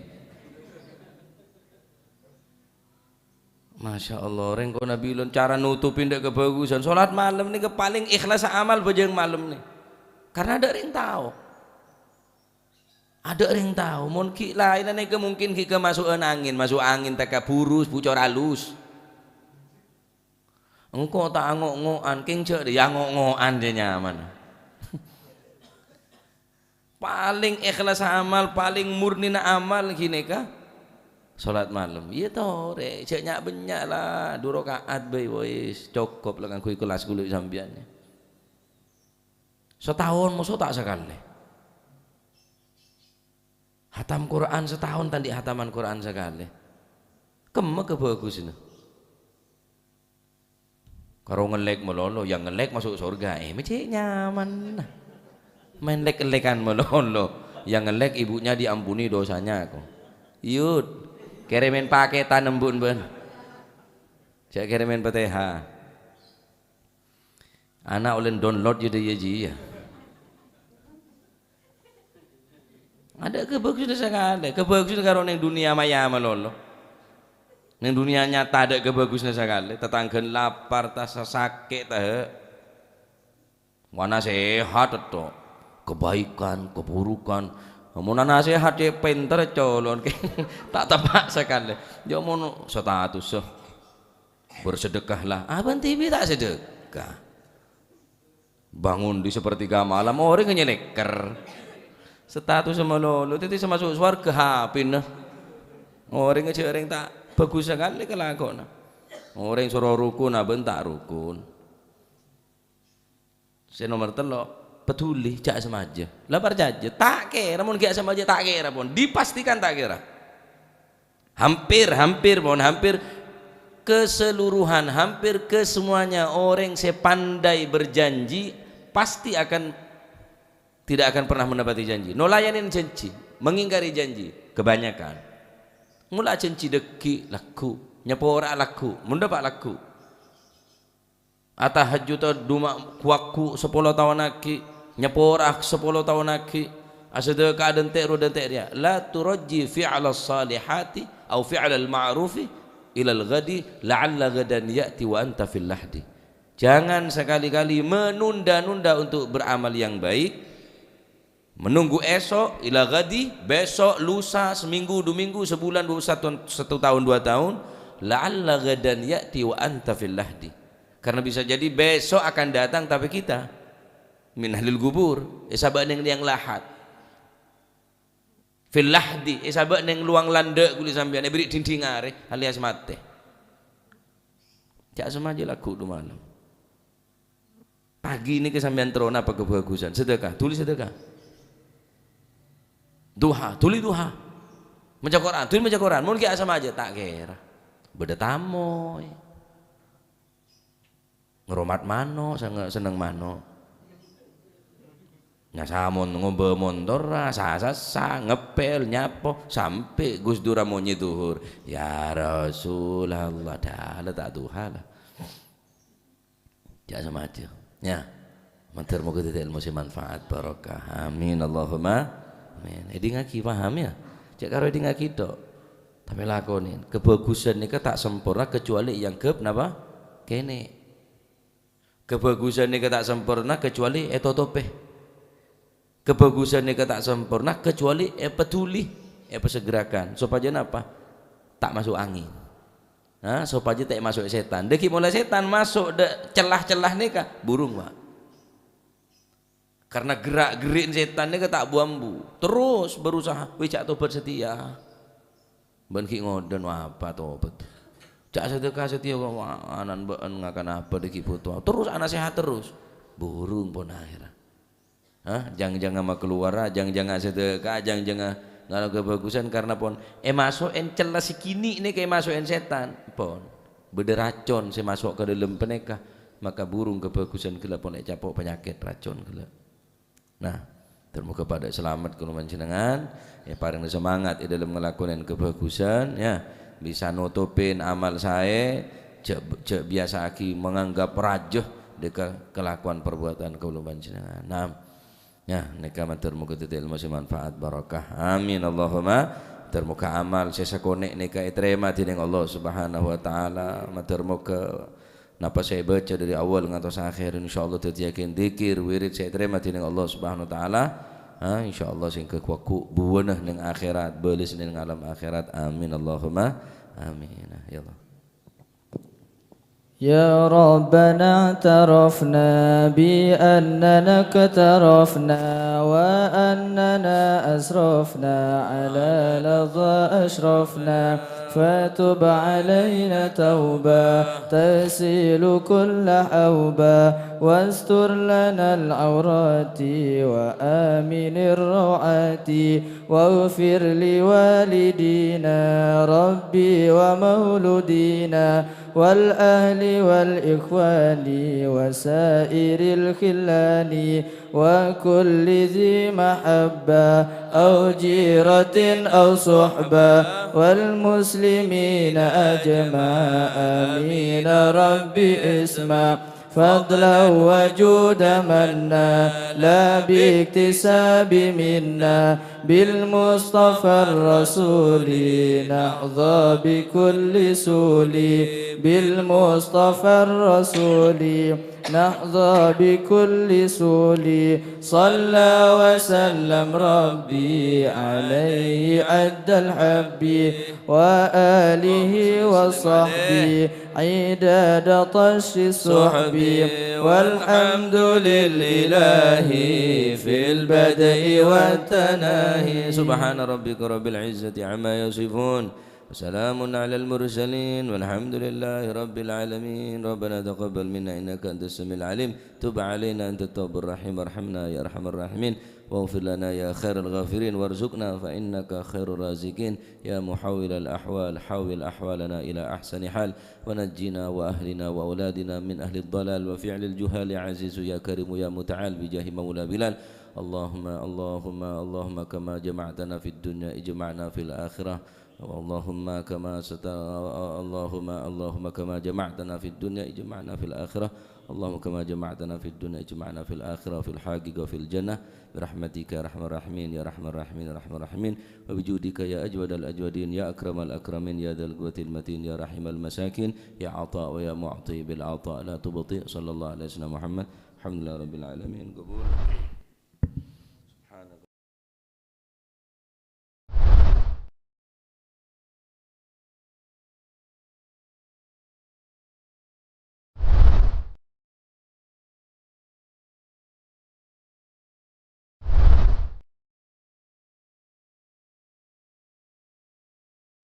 Masya Allah rengko nabilun cara nutupin dek kebagusan salat malam ni paling ikhlas amal bajeng malam ni karena ada yang tahu mungkin lain ane ke mungkin kita masuk angin tak burus bucor halus engkau tak ngok-ngokan king cek dia ngok-ngokan dia nyaman paling ikhlas amal paling murni na amal gini kah salat malam iya toh rek cek nyak benyak lah 2 rakaat bae wis cukup lah kan kui kelas kulit sampean setahun musuh tak sekali hatam Quran setahun tadi hataman Quran sekali kemek kebagusan karo ngelek melolo yang ngelek masuk surga mecek nyaman main lek-lekan melolo yang ngelek ibunya diampuni dosanya kok yud kirimin paketan embun ben cek kirimin PTH anak oleh download jadi ya ada kebagusan sekali kebagusan karo neng dunia maya melolo neng dunia nyata ada kebagusan sekali tetanggen lapar tas sakit teh mana sehat itu kebaikan keburukan mun nasihat dia pinter colon tak tepat sekali dia mau status bersedekahlah abang TV tak sedekah bangun di sepertiga malam orang nyeleker status sama lolo itu masuk surga hapin orang ngecering tak bagus sekali kelakon orang suruh rukun abang tak rukun saya nomor telok peduli cak semaja lapar jaja tak kira mun gak semaja tak kira pun dipastikan tak kira hampir keseluruhan hampir kesemuanya orang sepandai berjanji pasti akan tidak akan pernah mendapati janji nolayanin janji mengingkari janji kebanyakan mula janji deki laku nyepora laku mendapat laku atahajud duma kuaku 10 tahun lagi nyeporah 10 tahun lagi asedekah dentek dia la turajji fi'la salihati au fi'la al-ma'rufi ila al-ghadi la'alla ghadan ya'ti wa anta fil lahdi jangan sekali-kali menunda-nunda untuk beramal yang baik menunggu esok ila ghadi besok lusa seminggu 2 minggu sebulan 1 tahun 2 tahun la'alla ghadan ya'ti wa anta fil lahdi karena bisa jadi besok akan datang tapi kita min ahlil gubur sabak neng liang lahat fil lahdi sabak neng luang landek kuli sampean beri dindingare alias mate cak semaja laku du malam pagi ini kesampean terona apa kebagusan sedekah tulis sedekah duha tulis duha maca Quran tulis maca Quran mun ki samaja tak kira beda tamu ngeromat mano seneng mano nyasamon ngombe montor sasa ngepel nyapo sampai Gus Dur mau nyiduhur ya Rasulullah dah tak duha lah jangan sama aja ya mantar moga tidak ilmu manfaat barokah amin Allahumma amin edi ngaki paham ya cek karo edi ngaki tok tapi lakonin kebagusan nika tak sempurna kecuali yang napa kene kebagusan nika tak sempurna kecuali etotope kebagusan ini tak sempurna kecuali peduli pesegerakan supaya apa tak masuk angin supaya tak masuk setan deki mulai setan masuk celah-celah nikah burung Pak Karena gerak-gerik setan ini tak buambu. Terus berusaha wicak tobat setia. Ben ki ngoden apa tobat. Cak sedekah setia kok anan ben ngakan apa deki foto. Terus anak sehat terus. Burung pun akhirnya. Jangan sama keluar, jangan sedekah, jangan ngalah kebagusan karena pon masuk celah sikini ini kayak masukin setan pon. Beda racun saya masuk ke dalam penekah maka burung kebagusan gila pon capok penyakit racun gila. Nah, termoga pada selamat kulo panjenengan ya paling semangat dalam ngelakuin kebagusan ya bisa nutupin amal saya biasa aki menganggap rajah dekat kelakuan perbuatan kulo panjenengan. Nah, ya neka matur muga titik ilmu manfaat barakah. Amin Allahumma. Termuka amal sesakonek neka terima dening Allah Subhanahu wa taala. Matur muga napa saya baca dari awal ngantos akhir insyaallah dadi yakin zikir wirid saya terima dening Allah Subhanahu wa taala. Insyaallah sing kekuaku buweneh ning akhirat, beuleus ning alam akhirat. Amin Allahumma amin. Ya Allah. يا ربنا اعترفنا بأننا اقترفنا وأننا أسرفنا على لظى أشرفنا فتب علينا توبة تسيل كل حوبة واستر لنا العورات وآمن الروعات واغفر لوالدينا ربي ومولودينا والأهل والإخوان وسائر الخلان وكل ذي محبة أو جيرة أو صحبة والمسلمين أجمع آمين ربي اسمع فضلا وجود منا لا باكتساب منا بالمصطفى الرسول نحظى بكل سول بالمصطفى الرسول نحظى بكل سول صلى وسلم ربي عليه عد الحب وآله وصحبه عداد طش الصحب والحمد لله في البدء والتناهي سبحان ربك رب العزة عما يصفون وسلام على المرسلين والحمد لله رب العالمين ربنا تقبل منا إنك أنت السميع العليم تب علينا أنت التواب الرحيم ارحمنا يا أرحم الراحمين واغفر لنا يا خير الغافرين وارزقنا فإنك خير الرازقين يا محول الأحوال حول أحوالنا إلى أحسن حال ونجنا وأهلنا وأولادنا من أهل الضلال وفعل الجهال يا عزيز يا كريم يا متعال بجاه مولى بلال اللهم كما جمعتنا في الدنيا اجمعنا في الآخرة اللهم كما جمعتنا في الدنيا اجمعنا في الآخرة اللهم كما جمعتنا في الدنيا اجمعنا في الآخرة في الحقيقة وفي الجنة برحمتك يا أرحم الراحمين يا أرحم الراحمين يا أرحم الراحمين وبجودك يا أجود الأجودين يا أكرم الأكرمين يا ذا القوة المتين يا رحم المساكين يا عطاء ويا معطي بالعطاء لا تبطئ صلى الله عليه وسلم محمد الحمد لله رب العالمين قبول